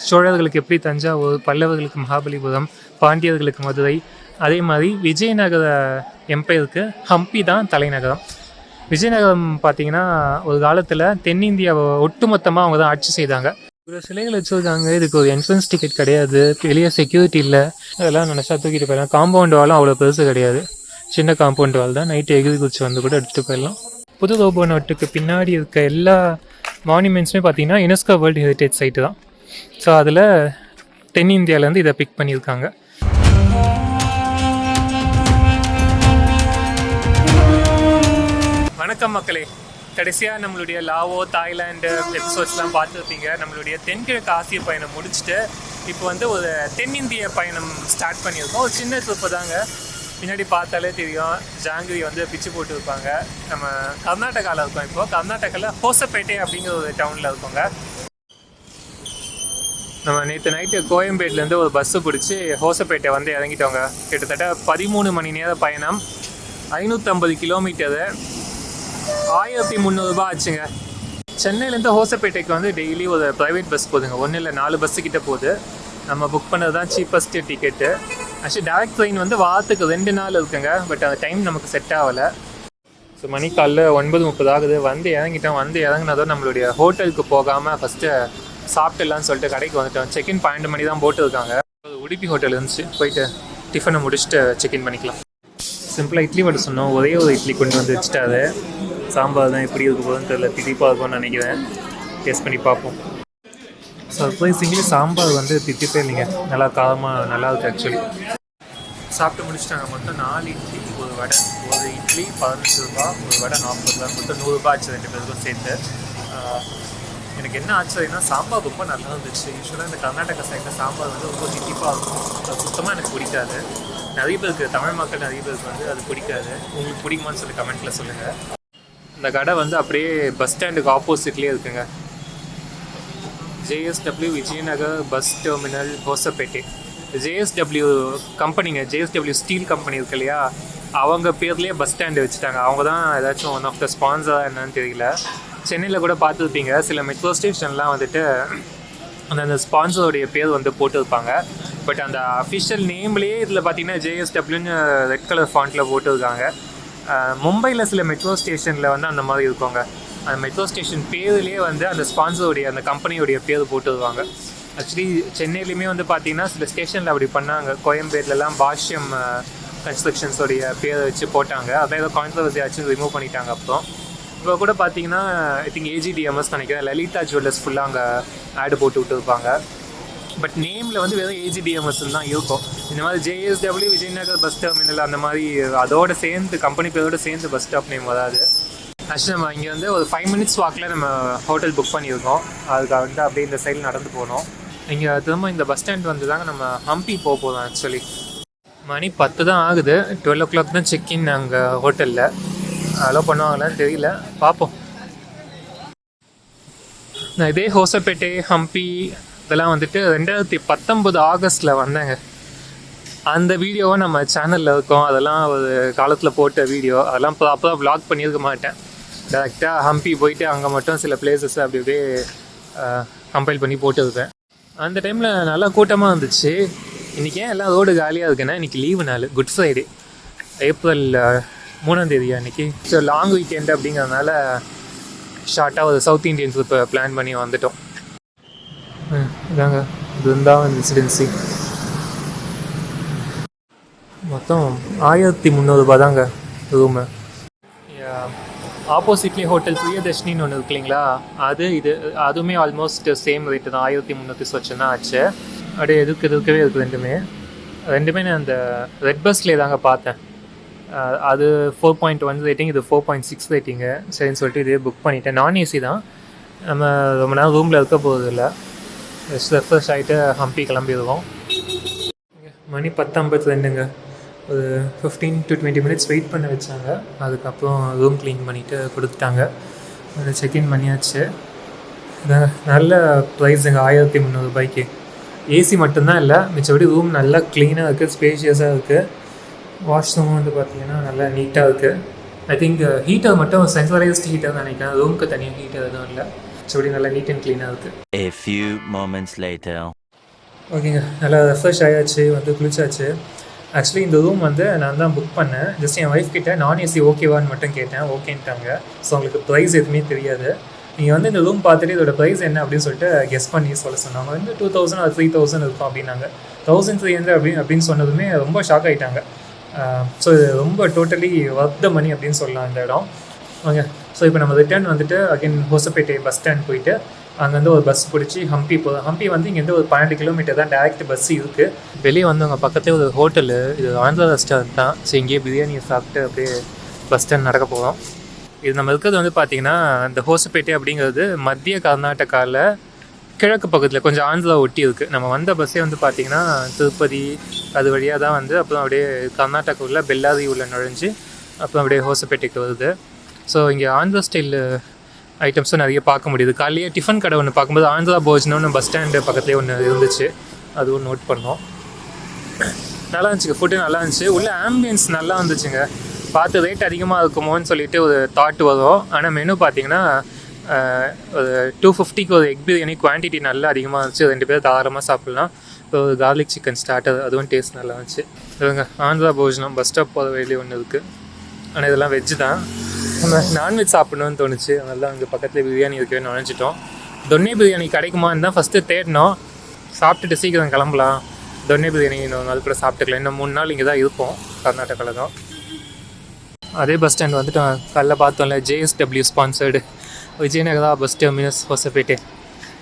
சோழர்களுக்கு எப்படி தஞ்சாவூர், பல்லவர்களுக்கு மகாபலிபுரம், பாண்டியர்களுக்கு மதுரை, அதே மாதிரி விஜயநகர எம்பையருக்கு ஹம்பி தான் தலைநகரம். விஜயநகரம் பார்த்திங்கன்னா ஒரு காலத்தில் தென்னிந்தியாவை ஒட்டுமொத்தமாக அவங்க தான் ஆட்சி செய்தாங்க. இவ்வளோ சிலைகள் வச்சுருக்காங்க. இதுக்கு ஒரு என்ட்ரன்ஸ் டிக்கெட் கிடையாது, வெளியே செக்யூரிட்டி இல்லை. அதெல்லாம் நினச்சா தூக்கிட்டு போயிடலாம். காம்பவுண்ட் வாலும் அவ்வளோ பெருசு கிடையாது, சின்ன காம்பவுண்ட் வால் தான். நைட்டு எகிரி குச்சி வந்து கூட எடுத்துகிட்டு போயிடலாம். புது ரோபோ நாட்டுக்கு பின்னாடி இருக்க எல்லா மானுமெண்ட்ஸுமே பார்த்திங்கன்னா யுனெஸ்கோ வேர்ல்டு ஹெரிட்டேஜ் சைட்டு தான். ஸோ அதில் தென்னிந்தியாவிலேருந்து இதை பிக் பண்ணியிருக்காங்க. வணக்கம் மக்களே, கடைசியாக நம்மளுடைய லாவோ, தாய்லாண்டு எபிசோட்ஸ்லாம் பார்த்துருப்பீங்க. நம்மளுடைய தென்கிழக்கு ஆசிய பயணம் முடிச்சுட்டு இப்போ வந்து ஒரு தென்னிந்திய பயணம் ஸ்டார்ட் பண்ணியிருக்கோம். ஒரு சின்ன ட்ரிப்பு தாங்க. பின்னாடி பார்த்தாலே தெரியும், ஜாங்கிரி வந்து பிச்சு போட்டு இருப்பாங்க. நம்ம கர்நாடகாவில் இருக்கோம். இப்போது கர்நாடகாவில் ஹோசப்பேட்டை அப்படிங்கிற ஒரு டவுனில் இருக்கோங்க. நம்ம நேற்று நைட்டு கோயம்பேட்டிலேருந்து ஒரு பஸ்ஸு பிடிச்சி ஹோசப்பேட்டை வந்து இறங்கிட்டோங்க. கிட்டத்தட்ட 13 மணி நேர பயணம், 550 கிலோமீட்டரு, 1300 ரூபாய் ஆச்சுங்க. சென்னையிலேருந்து ஹோசப்பேட்டைக்கு வந்து டெய்லி ஒரு ப்ரைவேட் பஸ் போகுதுங்க. ஒன்றும் இல்லை, 4 பஸ்ஸு கிட்டே போகுது. நம்ம புக் பண்ணது தான் cheapest ticket. Actually direct train வந்து வாரத்துக்கு 2 நாள் இருக்குங்க. பட் அந்த டைம் நமக்கு செட் ஆகலை. ஸோ மணிக்காலில் 9:30 ஆகுது. வந்து இறங்கிட்டோம். வந்து இறங்கினதும் நம்மளுடைய ஹோட்டலுக்கு போகாமல் ஃபஸ்ட்டு சாப்பிட்டுலான்னு சொல்லிட்டு கடைக்கு வந்துட்டோம். செக்இன் 12 மணி தான் போட்டுருக்காங்க. உடுப்பி ஹோட்டல் இருந்துச்சு. போயிட்டு டிஃபனை முடிச்சுட்டு செக்இன் பண்ணிக்கலாம். சிம்பிளாக இட்லி மட்டும் சொன்னோம். ஒரே ஒரு இட்லி கொண்டு வந்து வச்சுட்டாரு. சாம்பார் தான் எப்படி இருக்க போகுதுன்னு தெரியல, திதிப்பாக இருக்கும்னு நினைக்கிறேன். டேஸ்ட் பண்ணி பார்ப்போம். சர்ப்ரைசிங்லி சாம்பார் வந்து தித்திப்பே இல்லைங்க, நல்லா காரமாக நல்லா இருக்குது ஆக்சுவலி. சாப்பிட்டு முடிச்சுட்டாங்க. மொத்தம் 4 இட்லி, ஒரு வடை. ஒரு இட்லி 15 ரூபா, ஒரு வடை 40 ரூபா, மொத்தம் 100 ரூபா ஆச்சு 2 பேருக்கும் சேர்த்து. எனக்கு என்ன ஆச்சரியன்னா சாம்பார் ரொம்ப நல்லா இருந்துச்சு. யூஸ்வலாக இந்த கர்நாடகா சைடில் சாம்பார் வந்து ரொம்ப தித்திப்பாக இருக்கும். அது சுத்தமாக எனக்கு பிடிக்காது. நிறைய பேருக்கு, தமிழ் மக்கள் நிறைய பேருக்கு வந்து அது பிடிக்காது. உங்களுக்கு பிடிக்குமான்னு சொல்லி கமெண்ட்டில் சொல்லுங்கள். இந்த கடை வந்து அப்படியே பஸ் ஸ்டாண்டுக்கு ஆப்போசிட்லேயே இருக்குங்க. JSW Vijayanagar bus terminal Hosapete. JSW கம்பெனிங்க, JSW ஸ்டீல் கம்பெனி இருக்கு இல்லையா, அவங்க பேர்லேயே பஸ் ஸ்டாண்டு வச்சுட்டாங்க. அவங்க தான் ஏதாச்சும் ஒன் ஆஃப் த ஸ்பான்சராக என்னன்னு தெரியல. சென்னையில் கூட பார்த்துருப்பீங்க, சில மெட்ரோ ஸ்டேஷன்லாம் வந்துட்டு அந்த ஸ்பான்சருடைய பேர் வந்து போட்டுருப்பாங்க. பட் அந்த அஃபிஷியல் நேம்லேயே இதில் பார்த்தீங்கன்னா JSWன்னு ரெட் கலர் ஃபாண்ட்டில் போட்டுருக்காங்க. மும்பையில் சில மெட்ரோ ஸ்டேஷனில் வந்து அந்த மாதிரி இருக்குங்க. அந்த மெட்ரோ ஸ்டேஷன் பேர்லேயே வந்து அந்த ஸ்பான்சருடைய, அந்த கம்பெனியோடைய பேர் போட்டுருவாங்க. ஆக்சுவலி சென்னையிலையுமே வந்து பார்த்திங்கன்னா சில ஸ்டேஷனில் அப்படி பண்ணாங்க. கோயம்பேட்டிலலாம் பாஷ்யம் கன்ஸ்ட்ரக்ஷன்ஸோடைய பேரை வச்சு போட்டாங்க. அதான் ஏதோ கான்ட்ரவர்சி ஆச்சு, ரிமூவ் பண்ணிட்டாங்க. அப்புறம் இப்போ கூட பார்த்தீங்கன்னா ஐ திங்க் AGDMS நினைக்கிறேன், லலிதா ஜுவல்லர்ஸ் ஃபுல்லாக அங்கே ஆடு போட்டு விட்டுருப்பாங்க. பட் நேமில் வந்து வெறும் AGDMSன்னு தான் இருக்கும். இந்த மாதிரி JSW விஜயநகர் பஸ் டெர்மினல் அந்த மாதிரி அதோடு சேர்ந்து, கம்பெனி பேரோடு சேர்ந்து பஸ் ஸ்டாப் நேம் வராது. ஆக்சுவலி நம்ம இங்கே வந்து ஒரு 5 மினிட்ஸ் வாக்கில் நம்ம ஹோட்டல் புக் பண்ணியிருக்கோம். அதுக்காக வந்து அப்படியே இந்த சைடில் நடந்து போனோம். இங்கே திரும்ப இந்த பஸ் ஸ்டாண்ட் வந்து தாங்க நம்ம ஹம்பி போக போகிறோம். ஆக்சுவலி மணி 10 தான் ஆகுது. 12 o'clock தான் செக்இன் அங்கே ஹோட்டலில். அலோவ் பண்ணுவாங்களான்னு தெரியல, பார்ப்போம். நான் இதே ஹோசப்பேட்டை, ஹம்பி இதெல்லாம் வந்துட்டு 2019 ஆகஸ்ட்டில் வந்தேங்க. அந்த வீடியோவை நம்ம சேனலில் இருக்கோம். அதெல்லாம் ஒரு காலத்தில் போட்ட வீடியோ. அதெல்லாம் ப்ராப்பராக வ்ளாக் பண்ணியிருக்க மாட்டேன். டேரெக்டாக ஹம்பி போயிட்டு அங்கே மட்டும் சில பிளேசஸ் அப்படி அப்படியே கம்பைல் பண்ணி போட்டுருக்கேன். அந்த டைமில் நல்லா கூட்டமாக இருந்துச்சு. இன்றைக்கி ஏன் எல்லாம் ரோடு காலியாக இருக்குன்னா, இன்றைக்கி லீவு நாள், குட் ஃப்ரைடே, ஏப்ரல் 3ஆம் தேதி அன்றைக்கி. ஸோ லாங் வீக்கெண்டு அப்படிங்கிறதுனால ஷார்ட்டாக ஒரு சவுத் இண்டியன் ட்ரிப்பை பிளான் பண்ணி வந்துட்டோம். இதாங்க பிருந்தாவன் ரெசிடென்சி. மொத்தம் 1300 ரூபா தாங்க ரூமு. ஆப்போசிட்லேயே ஹோட்டல் பிரியதர்ஷினின்னு ஒன்று இருக்கு இல்லைங்களா, அதுவுமே ஆல்மோஸ்ட் சேம் ரேட்டு தான். 1300 சொச்சம் தான் ஆச்சு. அப்படியே இருக்கவே இருக்குது ரெண்டுமே. நான் அந்த ரெட் பஸ்லேயே தாங்க பார்த்தேன். அது 4.1 ரேட்டிங், இது 4.6 ரேட்டிங்கு. சரின்னு சொல்லிட்டு இதே புக் பண்ணிட்டேன். நான் AC தான். நம்ம ரொம்ப நேரம் ரூமில் இருக்க போகிறது இல்லை. ரெஃப்ரெஷ் ஆகிட்டு ஹம்பி கிளம்பிடுவோம். மணி 10:52ங்க. ஒரு 15 to 20 மினிட்ஸ் வெயிட் பண்ண வச்சாங்க. அதுக்கப்புறம் ரூம் க்ளீன் பண்ணிவிட்டு கொடுத்துட்டாங்க. அதை செக்இன் பண்ணியாச்சு. நல்ல ப்ரைஸுங்க, 1300 ரூபாய்க்கு. AC மட்டும்தான் இல்லை, மிச்சபடி ரூம் நல்லா க்ளீனாக இருக்குது, ஸ்பேஷியஸாக இருக்குது. வாஷ்ரூமும் வந்து பார்த்திங்கன்னா நல்லா நீட்டாக இருக்குது. ஐ திங்க் ஹீட்டர் மட்டும் சென்ட்ரலைஸ்டு ஹீட்டர் நினைக்கிறேன். ரூமுக்கு தனியாக ஹீட்டர் எதுவும் இல்லை. மற்றபடி நல்லா நீட் அண்ட் க்ளீனாக இருக்குது. A few moments later. ஓகேங்க, நல்லா ரெஃப்ரெஷ் ஆயாச்சு, வந்து குளிச்சாச்சு. ஆக்சுவலி இந்த ரூம் வந்து நான் தான் புக் பண்ணேன். ஜஸ்ட் என் ஒய்ஃப் கிட்ட நான் ஏசி ஓகேவான்னு மட்டும் கேட்டேன். ஓகேன்ட்டாங்க. ஸோ அவங்களுக்கு ப்ரைஸ் எதுவுமே தெரியாது. நீங்கள் வந்து இந்த ரூம் பார்த்துட்டு இதோட ப்ரைஸ் என்ன அப்படின்னு சொல்லிட்டு கெஸ் பண்ணி சொல்ல சொன்னாங்க. வந்து 2000 அது 3000 இருக்கும் அப்படின்னாங்க. 1300 அப்படின்னு சொன்னதுமே ரொம்ப ஷாக் ஆகிட்டாங்க. ஸோ இது ரொம்ப டோட்டலி ஒர்த் த மணி அப்படின்னு சொல்லலாம் இந்த இடம். ஓகே, ஸோ இப்போ நம்ம ரிட்டர்ன் வந்துட்டு அகைன் ஹோசப்பேட்டை பஸ் ஸ்டாண்ட் போயிட்டு அங்கேருந்து ஒரு பஸ் பிடிச்சி ஹம்பி போதும். ஹம்பி வந்து இங்கேருந்து ஒரு 12 கிலோமீட்டர் தான் டேரெக்ட் பஸ் இருக்குது. வெளியே வந்து அங்கே பக்கத்தே ஒரு ஹோட்டலு, இது ஆந்திரா ரெஸ்டாரண்ட் தான். ஸோ இங்கேயே பிரியாணியை சாப்பிட்டு அப்படியே பஸ் ஸ்டாண்ட் நடக்க போகிறோம். இது நம்ம இருக்கிறது வந்து பார்த்திங்கன்னா இந்த ஹோசப்பேட்டை அப்படிங்கிறது மத்திய கர்நாடகாவில் கிழக்கு பக்கத்தில் கொஞ்சம் ஆந்திரா ஒட்டி இருக்குது. நம்ம வந்த பஸ்ஸே வந்து பார்த்திங்கன்னா திருப்பதி அது வழியாக தான் வந்து அப்புறம் அப்படியே கர்நாடகா உள்ள பெல்லாரி உள்ள நுழைஞ்சு அப்புறம் அப்படியே ஹோசப்பேட்டைக்கு வருது. ஸோ இங்கே ஆந்திரா ஸ்டைல் ஐட்டம்ஸும் நிறைய பார்க்க முடியுது. காலையே டிஃபன் கடை ஒன்று பார்க்கும்போது ஆந்திரா போஜனம்னு பஸ் ஸ்டாண்டு பக்கத்துலேயே ஒன்று இருந்துச்சு, அதுவும் நோட் பண்ணோம். நல்லா இருந்துச்சுங்க, ஃபுட்டு நல்லா இருந்துச்சு. உள்ள ஆம்பியன்ஸ் நல்லா இருந்துச்சுங்க. பார்த்து ரேட் அதிகமாக இருக்குமோன்னு சொல்லிட்டு ஒரு தாட் வரும். ஆனால் மெனு பார்த்தீங்கன்னா ஒரு 250க்கு ஒரு எக் பிரியாணி குவான்டிட்டி நல்லா அதிகமாக இருந்துச்சு. 2 பேர் தாராளமாக சாப்பிட்லாம். இப்போ ஒரு கார்லிக் சிக்கன் ஸ்டார்டர், அதுவும் டேஸ்ட் நல்லா இருந்துச்சு. இதுங்க ஆந்திரா போஜனம் பஸ் ஸ்டாப் போகிற வழியிலே ஒன்று இருக்குது. ஆனால் இதெல்லாம் வெஜ்ஜு தான். நம்ம நான்வெஜ் சாப்பிட்ணுன்னு தோணுச்சு, அதனால அங்கே பக்கத்தில் பிரியாணி இருக்கவே நுழைஞ்சிட்டோம். தொன்னே பிரியாணி கிடைக்குமான்னு தான் ஃபஸ்ட்டு தேடினோம். சாப்பிட்டுட்டு சீக்கிரம் கிளம்பலாம், தொன்னே பிரியாணி இன்னொரு நாள் கூட சாப்பிட்டுக்கலாம். இன்னும் 3 நாள் இங்கே தான் இருப்போம், கர்நாடகாவில் தான். அதே பஸ் ஸ்டாண்ட் வந்துட்டு காலைல பார்த்தோம்ல, JSW sponsored Vijayanagara bus terminus Hosapete.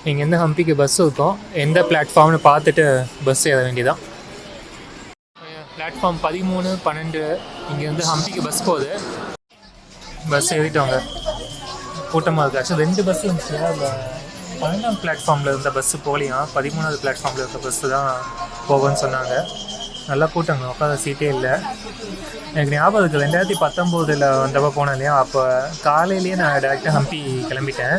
இங்கேருந்து ஹம்பிக்கு பஸ் இருக்கும். எந்த பிளாட்ஃபார்ம்னு பார்த்துட்டு பஸ் ஏற வேண்டியதான். பிளாட்ஃபார்ம் 13, 12 இங்கேருந்து ஹம்பிக்கு பஸ் போகுது. பஸ் ஏறிட்டோங்க, கூட்டமாக இருக்குது. ஆக்சுவலி 2 பஸ் இருந்துச்சு. அதில் 12ஆம் பிளாட்ஃபார்மில் இருந்த பஸ்ஸு போகலையாம், 13வது பிளாட்ஃபார்மில் இருக்க பஸ்ஸு தான் போகும்னு சொன்னாங்க. நல்லா கூட்டங்க, உட்கார சீட்டே இல்லை. எனக்கு ஞாபகம் இருக்குது 2019 வந்தப்போ போனேன் இல்லையா, அப்போ காலையிலேயே நான் டேரெக்டாக ஹம்பி கிளம்பிட்டேன்.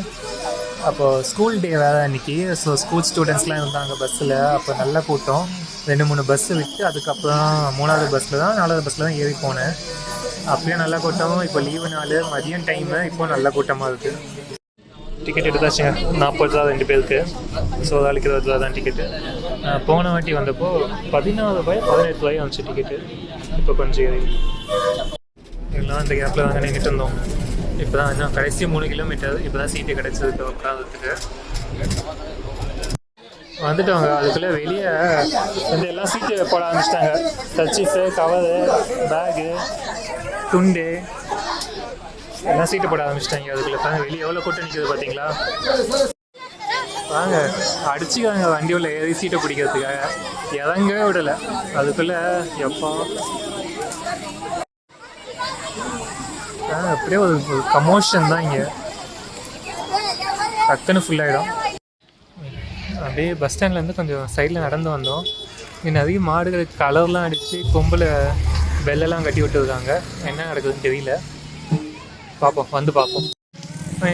அப்போது ஸ்கூல் டே வேறு அன்றைக்கி. ஸோ ஸ்கூல் ஸ்டூடெண்ட்ஸ்லாம் இருந்தாங்க பஸ்ஸில். அப்போ நல்ல கூட்டம். 2-3 பஸ்ஸு விட்டு அதுக்கப்புறம் 3வது பஸ்ஸில் தான் 4வது பஸ்ஸில் தான் ஏறி போனேன். அப்படியே நல்ல கூட்டம். இப்போ லீவு நாள், மதியம் டைமு, இப்போ நல்ல கூட்டமாக இருக்குது. டிக்கெட் எடுத்தாச்சுங்க, 40 ரூபா 2 பேருக்கு. ஸோ ஒரு ஆளுக்கு 20 ரூபா தான் டிக்கெட்டு. போன வாட்டி வந்தப்போ 14 ரூபாய் 18 ரூபாய் வந்துச்சு டிக்கெட்டு. இப்போ கொஞ்சம் ஏறி எல்லாம் அந்த கேப்பில் தாங்க நின்றுட்டு இருந்தோம். இப்போ தான் இன்னும் கடைசி 3 கிலோமீட்டர், இப்போ தான் சீட்டு கிடச்சதுக்கு உட்காந்துருக்கு வந்துட்டோங்க. அதுக்குள்ளே வெளியே வந்து எல்லாம் சீட்டு போட ஆரம்பிச்சிட்டாங்க. கர்ச்சீஃபு, கவரு, பேகு, துண்டு எல்லாம் சீட்டு போட ஆரம்பிச்சிட்டாங்க. அதுக்குள்ளே பாருங்க வெளியே எவ்வளோ கூட்டம் நிற்குது பார்த்தீங்களா. வாங்க அடிச்சுக்காங்க வண்டி உள்ள ஏறி சீட்டை பிடிக்கிறதுக்காக. இறங்கவே விடலை. அதுக்குள்ளே எப்போ அப்படியே ஒரு கமோஷன் தான் இங்கே. டக்குன்னு ஃபுல்லாகிடும். அப்படியே பஸ் ஸ்டாண்ட்லேருந்து கொஞ்சம் சைடில் நடந்து வந்தோம். இங்கே நிறைய மாடுகளுக்கு கலர்லாம் அடித்து கொம்பில் பெல்லெல்லாம் கட்டி விட்டுருக்காங்க. என்ன நடக்குதுன்னு தெரியல, பார்ப்போம், வந்து பார்ப்போம்.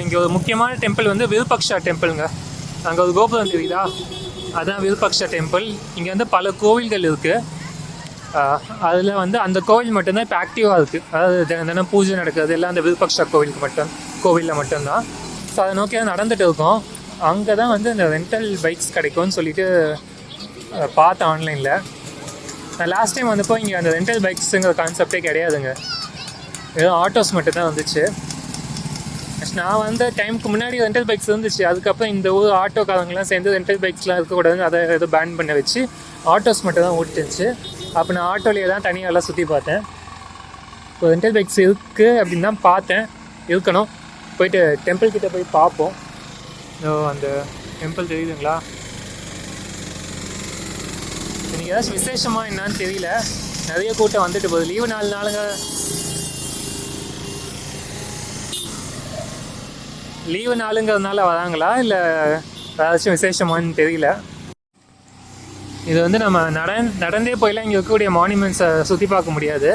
இங்கே ஒரு முக்கியமான டெம்பிள் வந்து விருபக்ஷா டெம்பிளுங்க. அங்கே ஒரு கோபுரம் தெரியுதா, அதுதான் விருபக்ஷா டெம்பிள். இங்கே வந்து பல கோவில்கள் இருக்குது. அதில் வந்து அந்த கோவில் மட்டும்தான் இப்போ ஆக்டிவாக இருக்குது. அதாவது தினம் பூஜை நடக்கிறது எல்லாம் அந்த விருபக்ஷா கோவிலில் மட்டும்தான். ஸோ அதை நோக்கி தான் நடந்துகிட்டு இருக்கோம். அங்கே தான் வந்து இந்த ரெண்டல் பைக்ஸ் கிடைக்கும்னு சொல்லிட்டு பார்த்தேன் ஆன்லைனில். நான் லாஸ்ட் டைம் வந்தப்போ இங்கே அந்த ரெண்டல் பைக்ஸுங்கிற கான்செப்டே கிடையாதுங்க, ஏதோ ஆட்டோஸ் மட்டும் தான் வந்துச்சு. நான் வந்த டைமுக்கு முன்னாடி ரெண்டல் பைக்ஸ் இருந்துச்சு. அதுக்கப்புறம் இந்த ஊர் ஆட்டோக்காரங்களாம் சேர்ந்து ரெண்டல் பைக்ஸ்லாம் இருக்கக்கூடாதுன்னு அதை ஏதோ பேன் பண்ண வச்சு ஆட்டோஸ் மட்டும் தான் ஓட்டுச்சு. அப்போ நான் ஆட்டோலேயே தான் தனியாகலாம் சுற்றி பார்த்தேன். இப்போ ரெண்டல் பைக்ஸ் இருக்குது அப்படின்னு தான் பார்த்தேன். இருக்கணும், போயிட்டு டெம்பிள் கிட்டே போய் பார்ப்போம். அந்த டெம்பிள் தெரியுதுங்களா, இன்றைக்கி ஏதாச்சும் விசேஷமாக என்னான்னு தெரியல. நிறைய கூட்டம் வந்துட்டு போகுது. லீவு 4 நாளுங்க, லீவு நாளுங்கிறதுனால வராங்களா இல்லை ஏதாச்சும் விசேஷமானு தெரியல. இது வந்து நம்ம நடந்தே போயெல்லாம் இங்கே இருக்கக்கூடிய மானுமெண்ட்ஸை சுற்றி பார்க்க முடியாது.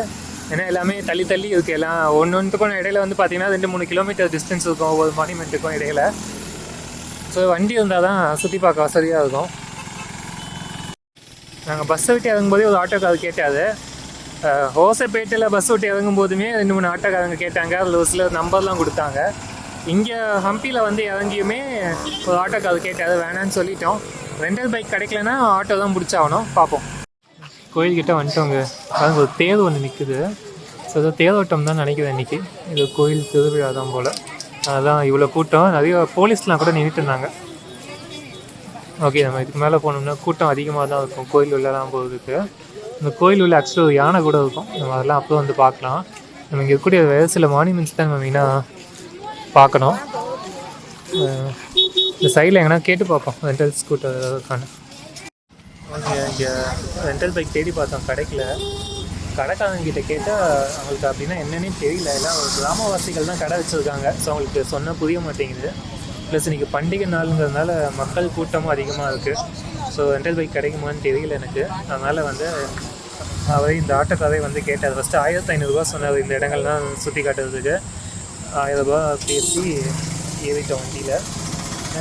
ஏன்னா எல்லாமே தள்ளி தள்ளி இருக்குது. எல்லாம் ஒன்றுக்கும் இடையில வந்து பார்த்திங்கன்னா 2-3 கிலோமீட்டர் டிஸ்டன்ஸ் இருக்கும் ஒவ்வொரு மானுமெண்ட்டுக்கும் இடையில. ஸோ வண்டி இருந்தால் தான் சுற்றி பார்க்க வசதியாக இருக்கும். நாங்கள் பஸ்ஸை விட்டு இறங்கும்போதே ஒரு ஆட்டோக்காரர் கேட்டாது. ஹோசப்பேட்டையில் பஸ் விட்டு இறங்கும் போதுமே 2-3 ஆட்டோக்காரங்க கேட்டாங்க. அதில் ஒரு சில நம்பர்லாம் கொடுத்தாங்க. இங்கே ஹம்பியில் வந்து இறங்கியுமே ஒரு ஆட்டோக்கு அது கேட்டு அது வேணான்னு சொல்லிட்டோம். ரெண்டல் பைக் கிடைக்கலன்னா ஆட்டோ தான் பிடிச்சாகணும். பார்ப்போம். கோயில்கிட்ட வந்துட்டோங்க. அதாவது ஒரு தேர் ஒன்று நிற்குது. ஸோ அது தேரோட்டம் தான் நினைக்கிறேன் இன்றைக்கி. இது கோயில் திருவிழா தான் போல். அதுதான் இவ்வளோ கூட்டம். நிறைய போலீஸ்லாம் கூட நின்றுட்டு இருந்தாங்க. ஓகே, நம்ம இதுக்கு மேலே போனோம்னா கூட்டம் அதிகமாக தான் இருக்கும் கோயில் உள்ளலாம் போகிறதுக்கு. இந்த கோயில் உள்ள ஆக்சுவலாக ஒரு யானை கூட இருக்கும். நம்ம அதெல்லாம் அப்போ வந்து பார்க்கலாம். நம்ம இங்கே இருக்கக்கூடிய வேறு சில மானிமெண்ட்ஸ் தான் நம்ம மெயினாக பார்க்கணும். இந்த சைடில் எங்கன்னா கேட்டு பார்ப்போம் ரெண்டல் ஸ்கூட்டர் ஏதாவதுக்கான. ஓகே, இங்கே ரெண்டல் பைக் தேடி பார்த்தோம், கிடைக்கல. கடைக்காரங்கிட்ட கேட்டால் அவங்களுக்கு அப்படின்னா என்னன்னே தெரியல. எல்லாம் கிராமவாசிகள் தான் கடை வச்சுருக்காங்க. ஸோ அவங்களுக்கு சொன்னால் புரிய மாட்டேங்குது. ப்ளஸ் இன்றைக்கி பண்டிகை நாளுங்கிறதுனால மக்கள் கூட்டமும் அதிகமாக இருக்குது. ஸோ ரெண்டல் பைக் கிடைக்குமான்னு தெரியல எனக்கு. அதனால் வந்து அவரே இந்த ஆட்டோக்காரே வந்து கேட்டார். ஃபஸ்ட்டு 1500 சொன்னார் இந்த இடங்கள்லாம் சுற்றி காட்டுறதுக்கு. 1000 பேசி ஏறிட்டோம் வண்டியில்.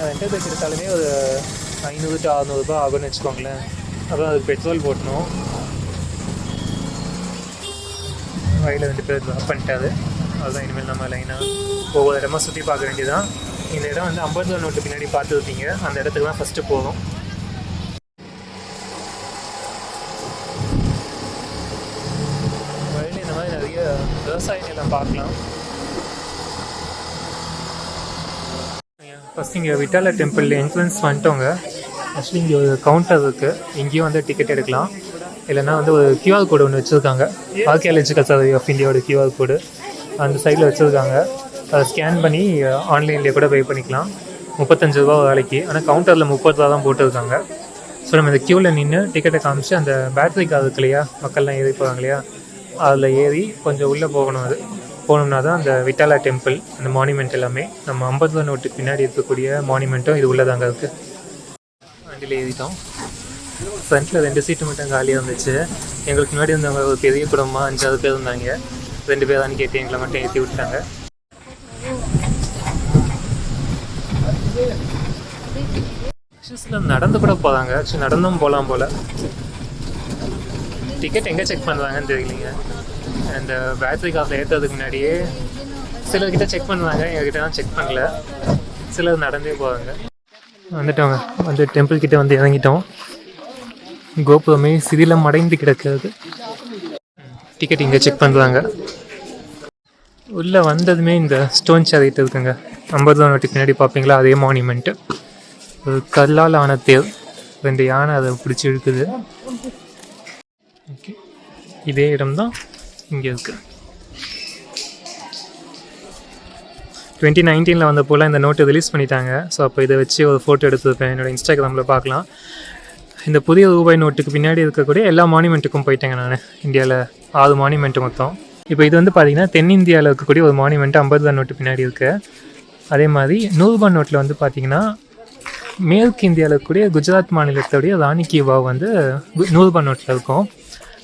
ரெண்டல் பைக் எடுத்தாலுமே ஒரு 500 to 600 ஆகும்னு வச்சுக்கோங்களேன். அப்புறம் அதுக்கு பெட்ரோல் போட்டணும். வயலில் 2 பேர் ட்ராப் பண்ணிட்டாரு. அதுதான் இனிமேல் நம்ம லைனாக ஒவ்வொரு இடமா சுற்றி பார்க்க வேண்டியதான். இந்த இடம் வந்து 50 நோட்டு பின்னாடி பார்த்துருப்பீங்க. அந்த இடத்துக்கு தான் ஃபஸ்ட்டு போகும். வயலில் இந்த மாதிரி நிறைய விவசாய நிலம் பார்க்கலாம். ஃபஸ்ட் இங்கே விட்டாலா டெம்பிள் என்ட்ரன்ஸ் வந்துட்டோங்க. ஆக்சுவலி இங்கே ஒரு கவுண்டர் இருக்குது. இங்கேயும் வந்து டிக்கெட் எடுக்கலாம். இல்லைனா வந்து ஒரு கியூஆர் கோடு ஒன்று வச்சுருக்காங்க. ஆர்கியாலஜிக்கல் சர்வே ஆஃப் இந்தியாவோட கியூஆர் கோடு அந்த சைடில் வச்சுருக்காங்க. அதை ஸ்கேன் பண்ணி ஆன்லைன்லேயே கூட பே பண்ணிக்கலாம். 35 ரூபா வேலைக்கு. ஆனால் கவுண்டரில் 30 ரூபா தான் போட்டுருக்காங்க. ஸோ நம்ம இந்த க்யூவில் நின்று டிக்கெட்டை காமிச்சு அந்த பேட்டரி கார் இருக்கு இல்லையா, மக்கள்லாம் ஏறி போகிறாங்க இல்லையா, அதில் ஏறி கொஞ்சம் உள்ளே போகணும். அது போனோம்னா தான் அந்த விட்டாலா டெம்பிள் அந்த மானுமெண்ட் எல்லாமே. நம்ம 50 நோட்டுக்கு பின்னாடி இருக்கக்கூடிய மானுமெண்ட்டும் இது உள்ளதாங்க இருக்குது. வண்டியில் ஏறிட்டோம். ஃப்ரண்ட்டில் 2 சீட்டு மட்டும் காலியாக இருந்துச்சு. எங்களுக்கு முன்னாடி இருந்தவங்க ஒரு பெரிய குடும்பமாக 5-6 பேர் இருந்தாங்க. 2 பேரான்னு கேட்டு எங்களை மட்டும் ஏற்றி விட்டாங்க. நடந்து கூட போகிறாங்க. ஆக்சுவலி நடந்தும் போகலாம் போல். டிக்கெட் எங்கே செக் பண்ணுறாங்கன்னு தெரியலைங்க. அந்த பேட்டரி காசில் ஏற்றுறதுக்கு முன்னாடியே சிலர்கிட்ட செக் பண்ணுறாங்க. எங்ககிட்ட தான் செக் பண்ணல. சிலர் நடந்தே போகிறாங்க. வந்துட்டோங்க. வந்து டெம்பிள் கிட்டே வந்து இறங்கிட்டோம். கோபுரமே சிதிலம் அடைந்து கிடக்கிறது. டிக்கெட் இங்கே செக் பண்ணுறாங்க. உள்ளே வந்ததுமே இந்த ஸ்டோன் சேரிட்டு இருக்குங்க. 50 நோட்டுக்கு பின்னாடி பார்ப்பீங்களா, அதே மானுமெண்ட்டு. ஒரு கல்லால் ஆன தேர். 2 யானை அதை பிடிச்சி இழுக்குது. ஓகே, இதே இடம்தான் இங்கே இருக்குது. 2019 வந்த போல் இந்த நோட்டு ரிலீஸ் பண்ணிட்டாங்க. ஸோ அப்போ இதை வச்சு ஒரு ஃபோட்டோ எடுத்துருப்பேன். என்னோடய இன்ஸ்டாகிராமில் பார்க்கலாம். இந்த புதிய ரூபாய் நோட்டுக்கு பின்னாடி இருக்கக்கூடிய எல்லா மானுமெண்ட்டுக்கும் போயிட்டேங்க நான். இந்தியாவில் 6 மானுமெண்ட்டு மொத்தம். இப்போ இது வந்து பார்த்திங்கன்னா தென்னிந்தியாவில் இருக்கக்கூடிய ஒரு மானுமெண்ட்டு 50 நோட்டு பின்னாடி இருக்குது. அதே மாதிரி 100 ரூபாய் நோட்டில் வந்து பார்த்திங்கன்னா மேற்கு இந்தியாவில் இருக்கக்கூடிய குஜராத் மாநிலத்துடைய ராணி கி வாவ் வந்து 100 ரூபாய் நோட்டில் இருக்கும்.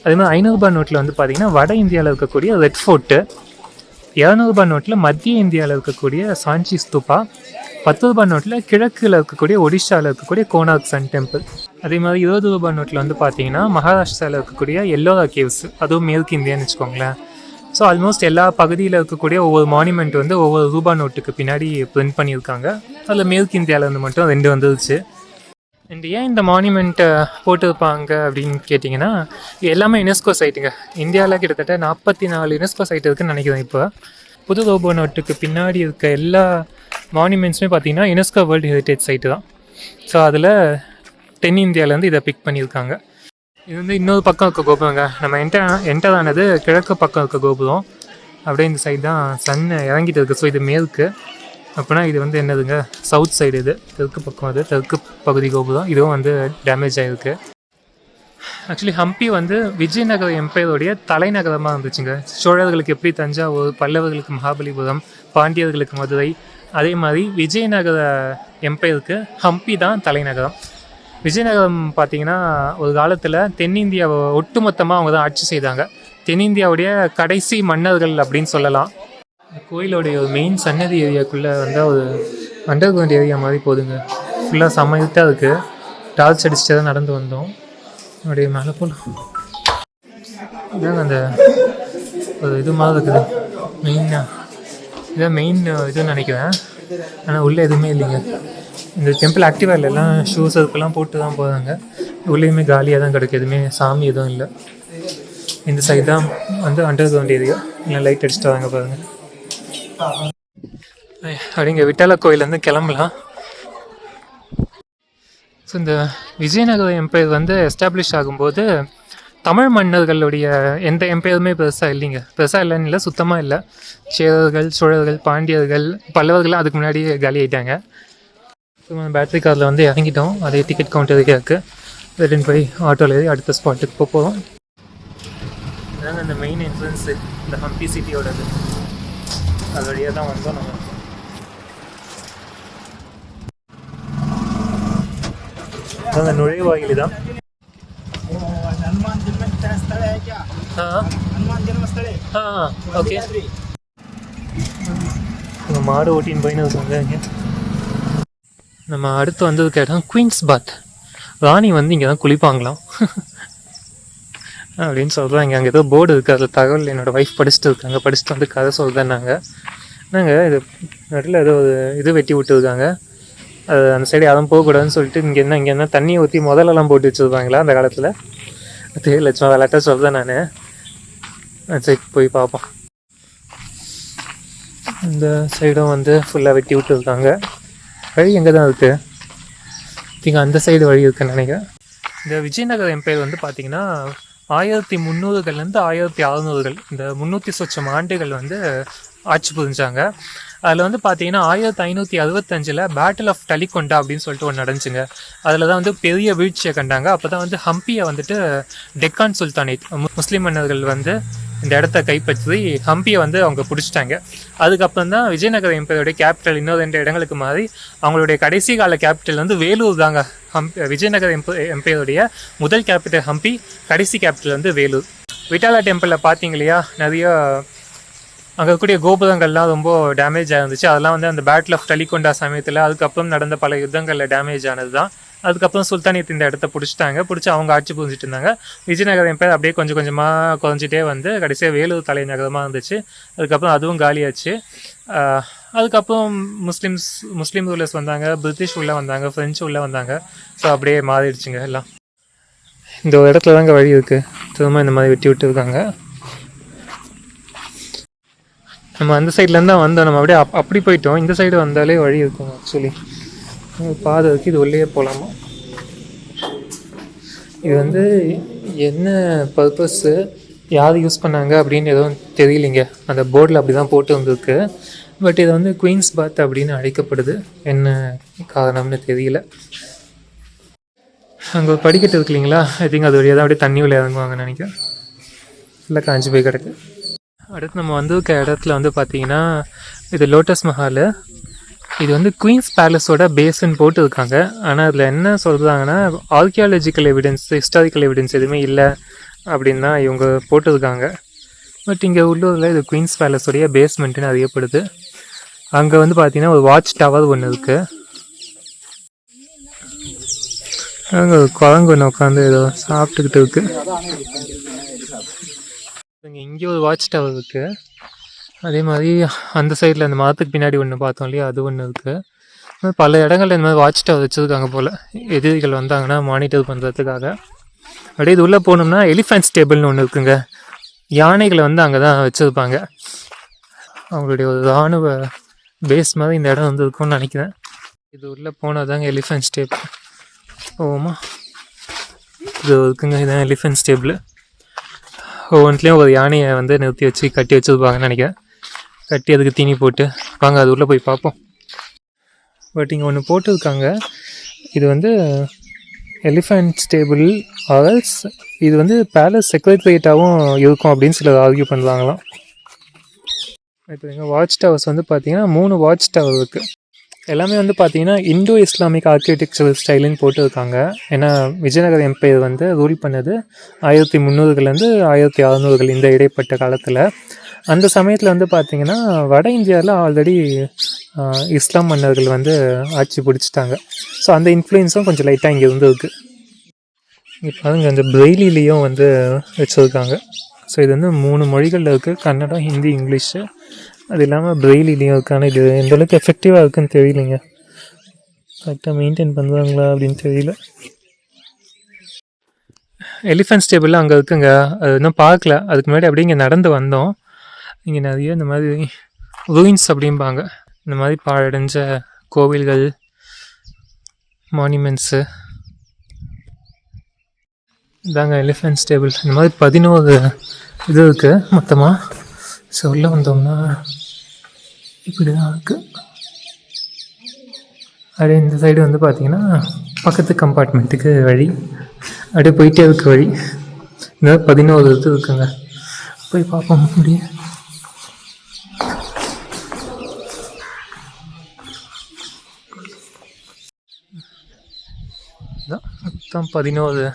அதே மாதிரி 500 ரூபாய் நோட்டில் வந்து பார்த்திங்கன்னா வட இந்தியாவில் இருக்கக்கூடிய ரெட் ஃபோர்ட்டு, 200 ரூபாய் நோட்டில் மத்திய இந்தியாவில் இருக்கக்கூடிய சாஞ்சி ஸ்தூபா, 10 ரூபாய் நோட்டில் கிழக்கில் இருக்கக்கூடிய ஒடிஷாவில் இருக்கக்கூடிய கோனார்க் சன் டெம்பிள். அதே மாதிரி 20 ரூபாய் நோட்டில் வந்து பார்த்திங்கன்னா மகாராஷ்டிராவில் இருக்கக்கூடிய எல்லோரா கேவ்ஸ், அதுவும் மேற்கு இந்தியான்னு வச்சுக்கோங்களேன். ஸோ ஆல்மோஸ்ட் எல்லா பகுதியில் இருக்கக்கூடிய ஒவ்வொரு மானுமெண்ட் வந்து ஒவ்வொரு ரூபா நோட்டுக்கு பின்னாடி பிரிண்ட் பண்ணியிருக்காங்க. அதில் மேற்கு இந்தியாவிலேருந்து மட்டும் 2 வந்துருச்சு. அண்ட் ஏன் இந்த மானுமெண்ட்டை போட்டிருப்பாங்க அப்படின்னு கேட்டிங்கன்னா, எல்லாமே யுனெஸ்கோ சைட்டுங்க. இந்தியாவில் கிட்டத்தட்ட 44 யுனெஸ்கோ சைட் இருக்குதுன்னு நினைக்கிறேன். இப்போ புது ரூபா நோட்டுக்கு பின்னாடி இருக்க எல்லா மானுமெண்ட்ஸுமே பார்த்திங்கன்னா யுனெஸ்கோ வேர்ல்டு ஹெரிட்டேஜ் சைட்டு தான். ஸோ அதில் தென்னிந்தியாவிலேருந்து இதை பிக் பண்ணியிருக்காங்க. இது வந்து இன்னொரு பக்கம் இருக்க கோபுரங்க. நம்ம என்டர் ஆனது கிழக்கு பக்கம் இருக்க கோபுரம். அப்படியே இந்த சைடு தான் சன் இறங்கிட்டு இருக்குது. ஸோ இது மேற்கு. அப்படின்னா இது வந்து என்னதுங்க, சவுத் சைடு. இது தெற்கு பக்கம். அது தெற்கு பகுதி கோபுரம். இதுவும் வந்து டேமேஜ் ஆகிருக்கு. ஆக்சுவலி ஹம்பி வந்து விஜயநகர எம்பையருடைய தலைநகரமாக இருந்துச்சுங்க. சோழர்களுக்கு எப்படி தஞ்சாவூர், பல்லவர்களுக்கு மகாபலிபுரம், பாண்டியர்களுக்கு மதுரை, அதே மாதிரி விஜயநகர எம்பையருக்கு ஹம்பி தான் தலைநகரம். விஜயநகரம் பார்த்திங்கன்னா ஒரு காலத்தில் தென்னிந்தியாவை ஒட்டுமொத்தமாக அவங்க தான் ஆட்சி செய்தாங்க. தென்னிந்தியாவுடைய கடைசி மன்னர்கள் அப்படின்னு சொல்லலாம். கோயிலோடைய ஒரு மெயின் சன்னதி ஏரியாக்குள்ளே வந்தால் ஒரு அண்டர் கிரவுண்ட் ஏரியா மாதிரி போதுங்க. ஃபுல்லாக செம்மையாக இருக்குது. டார்ச் அடிச்சுட்டு தான் நடந்து வந்தோம். அப்படியே மேலே போகலாம். இதாங்க அந்த ஒரு இது மாதிரி இருக்குது. மெயினாக இதான் மெயின் இதுன்னு நினைக்கிறேன். ஆனால் உள்ளே எதுவுமே இல்லைங்க. இந்த டெம்பிள் ஆக்டிவாக இல்லை, எல்லாம் ஷூஸ் அதுக்கெல்லாம் போட்டு தான் போகிறாங்க. உள்ளேயுமே காலியாக தான் கிடக்கு, எதுவுமே சாமி எதுவும் இல்லை. இந்த சைடு தான் வந்து அண்டர் கிரவுண்ட் ஏரியா, இல்லை லைட் அடிச்சுட்டு வராங்க பாருங்கள். அப்படிங்க விட்டால கோயிலேருந்து கிளம்பலாம். ஸோ இந்த விஜயநகர எம்பையர் வந்து எஸ்டாப்ளிஷ் ஆகும்போது தமிழ் மன்னர்களுடைய எந்த எம்பையருமே பெருசாக இல்லைங்க. பெருசாக இல்லைன்னு இல்லை, சுத்தமாக இல்லை. சேரர்கள், சோழர்கள், பாண்டியர்கள், பல்லவர்கள்லாம் அதுக்கு முன்னாடியே காலி ஆகிட்டாங்க. ஸோ பேட்டரி காரில் வந்து இறங்கிட்டோம். அதே டிக்கெட் கவுண்டர் ஏரியாவுக்கு ரிட்டன் போய் ஆட்டோவில் ஏறி அடுத்த ஸ்பாட்டுக்கு போகிறோம். அதாங்க இந்த மெயின் என்ட்ரன்ஸு, இந்த ஹம்பி சிட்டியோடது. அது வழியாக தான் வந்தோம் நம்ம. அதான் நுழைவாயில் தான். ஓகே, மாடு ஓட்டின்னு போயின்னு இருக்காங்க. நம்ம அடுத்து வந்ததுக்கு இடம் குயின்ஸ் பாத். ராணி வந்து இங்கே தான் குளிப்பாங்களாம் அப்படின்னு சொல்கிறாங்க. அங்கே ஏதோ போர்டு இருக்குது, அதில் தகவல் என்னோடய ஒய்ஃப் படிச்சுட்டு இருக்காங்க. படிச்சுட்டு வந்து கதை சொல்கிறேன். நாங்கள் இது நடுவில் ஏதோ இது வெட்டி விட்டுருக்காங்க. அது அந்த சைடு யாரும் போகக்கூடாதுன்னு சொல்லிட்டு இங்கே என்ன தண்ணியை ஊற்றி முதலெல்லாம் போட்டு வச்சுருப்பாங்களா அந்த காலத்தில், தெரியல, சும்மா விளையாட்டாக சொல்கிறேன் நான். சரி போய் பார்ப்போம். இந்த சைடும் வந்து ஃபுல்லாக வெட்டி விட்டுருக்காங்க. வழி எங்கே தான் இருக்குது? இங்கே அந்த சைடு வழி இருக்குன்னு நினைக்கிறேன். இந்த விஜயநகர எம்பையர் வந்து பார்த்திங்கன்னா 1300லேருந்து 1600 இந்த 300 சொச்சம் ஆண்டுகள் வந்து ஆட்சி புரிஞ்சாங்க. அதில் வந்து பார்த்தீங்கன்னா 1565 பேட்டில் ஆஃப் டலிகொண்டா அப்படின்னு சொல்லிட்டு ஒன்று நடந்துச்சுங்க. அதில் தான் வந்து பெரிய வீழ்ச்சியை கண்டாங்க. அப்போ தான் வந்து ஹம்பியை வந்துட்டு டெக்கான் சுல்தானேட் முஸ்லீம் மன்னர்கள் வந்து இந்த இடத்த கைப்பற்றி ஹம்பியை வந்து அவங்க பிடிச்சிட்டாங்க. அதுக்கப்புறம் தான் விஜயநகர எம்பையருடைய கேபிட்டல் இன்னும் 2 இடங்களுக்கு மாறி அவங்களுடைய கடைசி கால கேபிட்டல் வந்து வேலூர் தாங்க. விஜயநகர எம்பையருடைய முதல் கேபிட்டல் ஹம்பி, கடைசி கேபிட்டல் வந்து வேலூர். விட்டாலா டெம்பிளில் பார்த்தீங்க இல்லையா, நிறைய அங்கே இருக்கக்கூடிய கோபுரங்கள்லாம் ரொம்ப டேமேஜ் ஆயிருந்துச்சு. அதெல்லாம் வந்து அந்த பேட்டில் ஆஃப் டலிகொண்டா சமயத்தில் அதுக்கப்புறம் நடந்த பல யுத்தங்களில் டேமேஜ் ஆனது தான். அதுக்கப்புறம் சுல்தானேட் இந்த இடத்த பிடிச்சி அவங்க ஆட்சி புரிஞ்சிட்டு இருந்தாங்க. விஜயநகர எம்பையர் அப்படியே கொஞ்சம் கொஞ்சமாக குறைஞ்சிட்டே வந்து கடைசியாக வேலூர் தலைநகரமாக இருந்துச்சு. அதுக்கப்புறம் அதுவும் காலியாச்சு. அதுக்கப்புறம் முஸ்லீம் ரூலர்ஸ் வந்தாங்க, பிரிட்டிஷ் உள்ளே வந்தாங்க, ஃப்ரெஞ்சு உள்ளே வந்தாங்க. ஸோ அப்படியே மாறிடுச்சுங்க எல்லாம். இந்த ஒரு இடத்துல தாங்க வழி இருக்குது, திரும்ப இந்த மாதிரி வெட்டி விட்டு இருக்காங்க. நம்ம அந்த சைட்லேருந்து தான் வந்தோம். நம்ம அப்படியே அப்படி போயிட்டோம். இந்த சைடு வந்தாலே வழி இருக்கும். ஆக்சுவலி பாதை இருக்குது, இது உள்ளே போகலாமா? இது வந்து என்ன பர்பஸ்ஸு, யார் யூஸ் பண்ணாங்க அப்படின்னு எதுவும் தெரியலைங்க. அந்த போர்டில் அப்படி தான் போட்டு வந்திருக்கு. பட் இது வந்து குயின்ஸ் பாத் அப்படின்னு அழைக்கப்படுது. என்ன காரணம்னு தெரியல. அங்கே ஒரு படிக்கட்டு இருக்கு இல்லைங்களா, ஐ திங்க் அது வழியாக தான் அப்படியே தண்ணி உள்ள இறங்குவாங்கன்னு நினைக்கிறேன். இல்லை காஞ்சி போய் கிடக்கு. அடுத்து நம்ம வந்திருக்க இடத்துல வந்து பார்த்திங்கன்னா இது லோட்டஸ் மஹால். இது வந்து குயின்ஸ் பேலஸோட பேஸ்ன்னு போட்டு இருக்காங்க. ஆனால் அதில் என்ன சொல்கிறாங்கன்னா ஆர்கியாலஜிக்கல் எவிடன்ஸ், ஹிஸ்டாரிக்கல் எவிடன்ஸ் எதுவுமே இல்லை அப்படின்னு தான் இவங்க போட்டிருக்காங்க. பட் இங்கே உள்ளூரில் இது குயின்ஸ் பேலஸோடைய பேஸ்மெண்ட்டுன்னு அறியப்படுது. அங்கே வந்து பார்த்திங்கன்னா ஒரு வாட்ச் டவர் ஒன்று இருக்குது. அங்கே ஒரு குரங்கு ஒன்று உட்காந்து ஏதோ சாப்பிட்டுக்கிட்டு இருக்குது. இங்கே ஒரு வாட்ச் டவர் இருக்குது. அதே மாதிரி அந்த சைடில் அந்த மரத்துக்கு பின்னாடி ஒன்று பார்த்தோம் இல்லையா, அது ஒன்று இருக்குது. பல இடங்களில் இந்த மாதிரி வாட்ச் டவர் வச்சுருக்காங்க போல், எதிரிகள் வந்தாங்கன்னா மானிட்டர் பண்ணுறதுக்காக. அப்படியே இது உள்ளே போகணும்னா எலிஃபென்ட் ஸ்டேபிள்னு ஒன்று இருக்குங்க. யானைகளை வந்து அங்கே தான் வச்சுருப்பாங்க. அவங்களுடைய ஒரு இராணுவ பேஸ் மாதிரி இந்த இடம் வந்து இருக்கும்னு நினைக்கிறேன். இது உள்ளே போனால் தாங்க எலிஃபென்ட் ஸ்டேபிள். ஓமா இது இருக்குங்க, இதுதான் எலிஃபென்ட் ஸ்டேபிள். ஒவ்வொன்றுலேயும் ஒரு யானையை வந்து நிறுத்தி வச்சு கட்டி வச்சுருப்பாங்கன்னு நினைக்கிறேன். கட்டி அதுக்கு தீனி போட்டு வாங்க அது உள்ளே போய் பார்ப்போம். பட் இங்கே ஒன்று போட்டிருக்காங்க, இது வந்து எலிஃபென்ட் ஸ்டேபிள் ஆர்எல்ஸ் இது வந்து பேலஸ் செக்ரட்டரியேட்டாகவும் இருக்கும் அப்படின்னு சிலர் ஆர்கியூ பண்ணுறாங்களாம். இப்போ எங்கள் வாட்ச் டவர்ஸ் வந்து பார்த்திங்கன்னா 3 வாட்ச் டவர் இருக்குது. எல்லாமே வந்து பார்த்திங்கன்னா இண்டோ இஸ்லாமிக் ஆர்கிடெக்சரல் ஸ்டைலுன்னு போட்டுருக்காங்க. ஏன்னா விஜயநகர எம்பையர் வந்து ரூல் பண்ணது 1300லேருந்து 1600 இந்த இடைப்பட்ட காலத்தில். அந்த சமயத்தில் வந்து பார்த்திங்கன்னா வட இந்தியாவில் ஆல்ரெடி இஸ்லாம் மன்னர்கள் வந்து ஆட்சி பிடிச்சிட்டாங்க. ஸோ அந்த இன்ஃப்ளூயன்ஸும் கொஞ்சம் லைட்டாக இங்கே இருந்துருக்கு. இப்போ அதுங்க அந்த பிரெய்லிலையும் வந்து வச்சுருக்காங்க. ஸோ இது வந்து 3 மொழிகளில் இருக்குது, கன்னடம், ஹிந்தி, இங்கிலீஷு. அது இல்லாமல் பிரெய்லிலையும் இருக்கான இது எந்த அளவுக்கு எஃபெக்டிவாக இருக்குன்னு தெரியலைங்க. கரெக்டாக மெயின்டைன் பண்ணுவாங்களா அப்படின்னு தெரியல. எலிஃபென்ட் ஸ்டேபிள் அங்கே இருக்குங்க, அது இன்னும் பார்க்கல. அதுக்கு முன்னாடி அப்படியே இங்கே நடந்து வந்தோம். இங்கே நிறைய இந்த மாதிரி ரூயின்ஸ் அப்படிம்பாங்க, இந்த மாதிரி பாழடைஞ்ச கோவில்கள், மானுமெண்ட்ஸு. இதாங்க எலிஃபென்ட் ஸ்டேபிள். இந்த மாதிரி 11 இது இருக்குது மொத்தமாக. ஸோ உள்ளே வந்தோம்னா இப்படி தான் இருக்குது. அப்படியே இந்த சைடு வந்து பார்த்திங்கன்னா பக்கத்து கம்பார்ட்மெண்ட்டுக்கு வழி, அப்படியே போயிட்டே இருக்க வழி. இந்த 11 இது இருக்குங்க, போய் பார்ப்போம் முடியும். மொத்தம் 11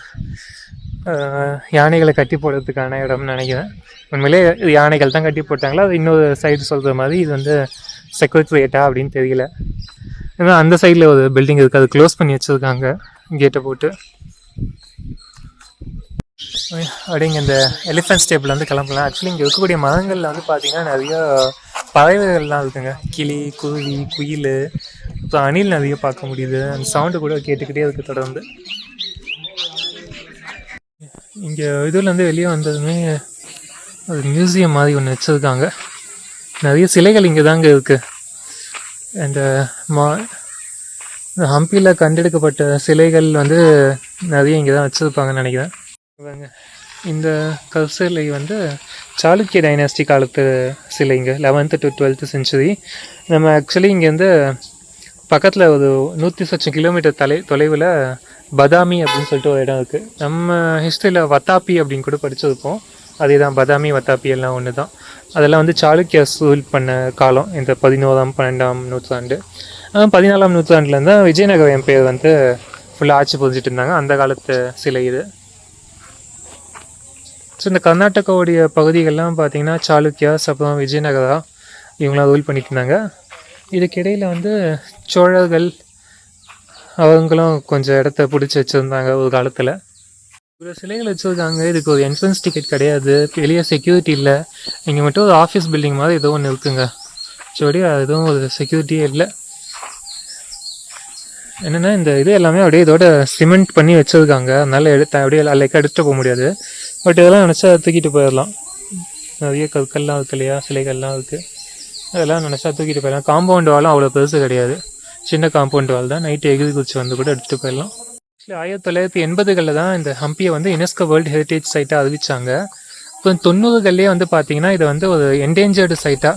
யானைகளை கட்டி போடுறதுக்கான இடம்னு நினைக்கிறேன். உண்மையிலே இது யானைகள் தான் கட்டி போட்டாங்களா, அது இன்னொரு சைடு சொல்கிற மாதிரி இது வந்து செக்யூரிட்டா அப்படின்னு தெரியல. ஏன்னா அந்த சைடில் ஒரு பில்டிங் இருக்குது, அது க்ளோஸ் பண்ணி வச்சுருக்காங்க கேட்டை போட்டு. அப்படிங்க இந்த எலிஃபென்ட் ஸ்டேபிள் வந்து கிளம்பலாம். ஆக்சுவலி இங்கே இருக்கக்கூடிய மரங்களில் வந்து பார்த்திங்கன்னா நிறையா பறவைகள்லாம் இருக்குங்க. கிளி, குருவி, குயில், அப்புறம் அணில் நிறைய பார்க்க முடியுது. அந்த சவுண்டு கூட கேட்டுக்கிட்டே இருக்குது தொடர்ந்து. இங்கே இதுலேருந்து வெளியே வந்ததுமே ஒரு மியூசியம் மாதிரி ஒன்று வச்சுருக்காங்க. நிறைய சிலைகள் இங்கே தாங்க இருக்குது. இந்த ஹம்பியில் கண்டெடுக்கப்பட்ட சிலைகள் வந்து நிறைய இங்கே தான் வச்சுருப்பாங்கன்னு நினைக்கிறேன். இந்த கற்சிலை வந்து சாளுக்கிய டைனாஸ்டி காலத்து சிலைங்க, 11th to 12th century. நம்ம ஆக்சுவலி இங்கேருந்து பக்கத்தில் ஒரு 100 கிலோமீட்டர் தொலைவில் பதாமி அப்படின்னு சொல்லிட்டு ஒரு இடம் இருக்குது. நம்ம ஹிஸ்ட்ரியில் வத்தாப்பி அப்படின்னு கூட படிச்சிருப்போம். அதே தான், பதாமி வத்தாப்பி எல்லாம் ஒன்று தான். அதெல்லாம் வந்து சாளுக்கியஸ் ரூல் பண்ண காலம், இந்த 11ஆம் 12ஆம் நூற்றாண்டு. 14ஆம் நூற்றாண்டுலேருந்து தான் விஜயநகர எம்பையர் வந்து ஃபுல்லாக ஆட்சி புரிஞ்சிட்டு இருந்தாங்க. அந்த காலத்து சிலை இது. ஸோ இந்த கர்நாடகாவுடைய பகுதிகள்லாம் பார்த்திங்கன்னா சாளுக்கியாஸ், அப்புறம் விஜயநகரா, இவங்களாம் ரூல் பண்ணிட்டு இருந்தாங்க. இதுக்கிடையில் வந்து சோழர்கள் அவங்களும் கொஞ்சம் இடத்த பிடிச்சி வச்சுருந்தாங்க ஒரு காலத்தில். இவ்வளோ சிலைகள் வச்சுருக்காங்க. இதுக்கு ஒரு என்ட்ரன்ஸ் டிக்கெட் கிடையாது, வெளியே செக்யூரிட்டி இல்லை. இங்கே மட்டும் ஒரு ஆஃபீஸ் பில்டிங் மாதிரி ஏதோ ஒன்று இருக்குங்க. சோடி எதுவும் ஒரு செக்யூரிட்டியே இல்லை. என்னென்னா இந்த இது எல்லாமே அப்படியே இதோட சிமெண்ட் பண்ணி வச்சுருக்காங்க. அதனால அப்படியே லைக்காக எடுத்துகிட்டு போக முடியாது. பட் இதெல்லாம் நினச்சா தூக்கிட்டு போயிடலாம். நிறைய கற்கள்லாம் இருக்கு இல்லையா, சிலைகள்லாம் இருக்குது. அதெல்லாம் நினச்சா தூக்கிட்டு போயிடலாம். காம்பவுண்ட் வாலும் அவ்வளோ பெருசு கிடையாது, சின்ன காம்பவுண்ட் வால் தான். நைட்டு எகிரி குச்சி வந்து கூட எடுத்துகிட்டு போயிடலாம். ஆக்சுவலி 1980களில் தான் இந்த ஹம்பியை வந்து யுனெஸ்கோ வேர்ல்டு ஹெரிட்டேஜ் சைட்டாக அறிவிச்சாங்க. இப்போ 90களிலே வந்து பார்த்திங்கன்னா இதை வந்து ஒரு என்டேஞ்சர்டு சைட்டாக,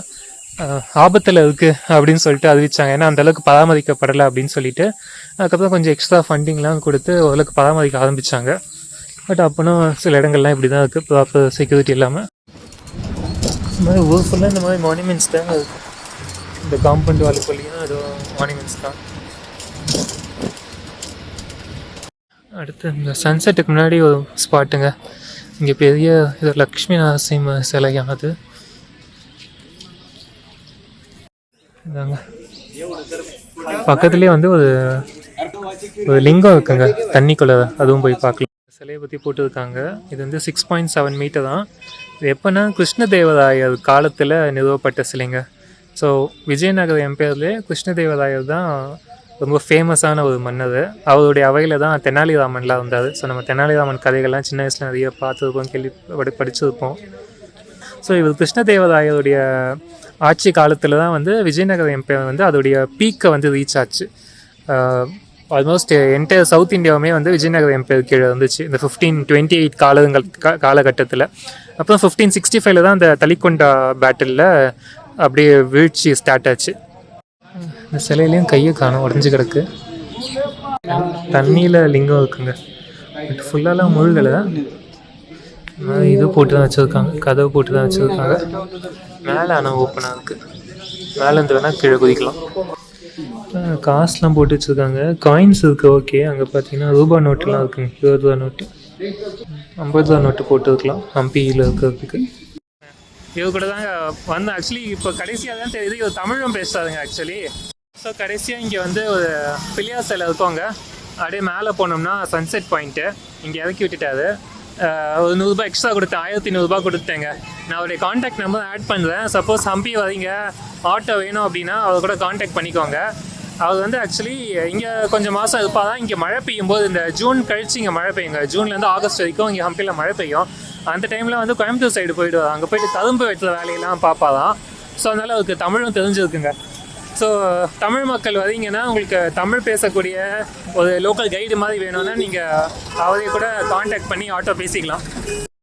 ஆபத்தில் இருக்குது அப்படின்னு சொல்லிட்டு அறிவிச்சாங்க. ஏன்னா அந்தளவுக்கு பராமரிக்கப்படலை அப்படின்னு சொல்லிட்டு. அதுக்கப்புறம் கொஞ்சம் எக்ஸ்ட்ரா ஃபண்டிங்லாம் கொடுத்து ஓரளவுக்கு பராமரிக்க ஆரம்பித்தாங்க. பட் அப்போனும் சில இடங்கள்லாம் இப்படி தான் இருக்குது, ப்ராப்பர் செக்யூரிட்டி இல்லாமல். இந்த மாதிரி ஊர் ஃபுல்லாக இந்த மாதிரி மானுமெண்ட்ஸ் தான் இருக்குது. இந்த காம்பவுண்ட் வாலுக்குள்ளேயும் அதுவும் மானுமெண்ட்ஸ் தான். அடுத்து இந்த சன்செட்டுக்கு முன்னாடி ஒரு ஸ்பாட்டுங்க. இங்கே பெரிய இது லக்ஷ்மி நரசிம்ம சிலையானது இதாங்க. பக்கத்துலேயே வந்து ஒரு லிங்கம் இருக்குங்க தண்ணிக்குள்ள, அதுவும் போய் பார்க்கலாம். சிலையை பற்றி போட்டுருக்காங்க. இது வந்து 6.7 மீட்டர் தான். இது எப்போனா கிருஷ்ணதேவராயர் காலத்தில் நிறுவப்பட்ட சிலைங்க. ஸோ விஜயநகர எம்பையர்லேயே கிருஷ்ணதேவராயர் தான் ரொம்ப ஃபேமஸான ஒரு மன்னர். அவருடைய அவையில் தான் தெனாலிராமன்லாம் இருந்தார். ஸோ நம்ம தெனாலிராமன் கதைகள்லாம் சின்ன வயசில் நிறைய பார்த்துருப்போம், படிச்சிருப்போம். ஸோ இவர் கிருஷ்ணதேவராயருடைய ஆட்சி காலத்தில் தான் வந்து விஜயநகர எம்பையர் வந்து அதோடைய பீக்கை வந்து ரீச் ஆச்சு. ஆல்மோஸ்ட் என்டையர் சவுத் இந்தியாவுமே வந்து விஜயநகர எம்பையர் கீழே இருந்துச்சு இந்த 1528 காலகட்டத்தில். அப்புறம் 1565 தான் அந்த தலிகொண்டா பேட்டிலில் அப்படியே வீழ்ச்சி ஸ்டார்ட் ஆச்சு. இந்த சிலையிலையும் கையை காணும், உடஞ்சி கிடக்கு. தண்ணியில் லிங்கம் இருக்குங்க, பட் ஃபுல்லாலாம் முழுகலை. இது போட்டு தான் வச்சுருக்காங்க, கதவு போட்டு தான் வச்சுருக்காங்க. மேலே ஆனால் ஓப்பனாக இருக்குது. மேலேருந்து வேணால் கீழே குதிக்கலாம். காசுலாம் போட்டு வச்சுருக்காங்க, காயின்ஸ் இருக்குது. ஓகே, அங்கே பார்த்தீங்கன்னா ரூபா நோட்டுலாம் இருக்குங்க. 20 ரூபா நோட்டு, 50 ரூபா நோட்டு போட்டு இருக்கலாம் ஹம்பியில் இருக்கிறதுக்கு. இது கூட தாங்க வந்து ஆக்சுவலி இப்போ கடைசியாக தான் தெரியுது இது தமிழும் பேசுறாருங்க ஆக்சுவலி. ஸோ கடைசியாக இங்கே வந்து ஒரு பிள்ளையார் சிலை இருக்கோங்க. அப்படியே மேலே போனோம்னா சன்செட் பாயிண்ட்டு இங்கே இறக்கி விட்டுட்டாரு. ஒரு 100 எக்ஸ்ட்ரா கொடுத்தேன், 1100 கொடுத்தேங்க. நான் அவருடைய காண்டாக்ட் நம்பர் ஆட் பண்ணுறேன். சப்போஸ் ஹம்பி வரீங்க, ஆட்டோ வேணும் அப்படின்னா அவர் கூட காண்டாக்ட் பண்ணிக்கோங்க. அவர் வந்து ஆக்சுவலி இங்கே கொஞ்சம் மாதம் இருப்பா தான். இங்கே மழை பெய்யும் போது இந்த ஜூன் கழிச்சு இங்கே மழை பெய்யுங்க. ஜூன்லேருந்து ஆகஸ்ட் வரைக்கும் இங்கே ஹம்பியில் மழை பெய்யும். அந்த டைமில் வந்து கோயம்புத்தூர் சைடு போயிடுவார். அங்கே போயிட்டு கரும்பு வெட்டுற வேலையெல்லாம் பார்ப்பாதான். ஸோ அதனால் அவருக்கு தமிழும் தெரிஞ்சிருக்குங்க. ஸோ தமிழ் மக்கள் வரீங்கன்னா உங்களுக்கு தமிழ் பேசக்கூடிய ஒரு லோக்கல் கைடு மாதிரி வேணும்னா நீங்கள் அவரே கூட காண்டாக்ட் பண்ணி ஆட்டோ பேசிக்கலாம்.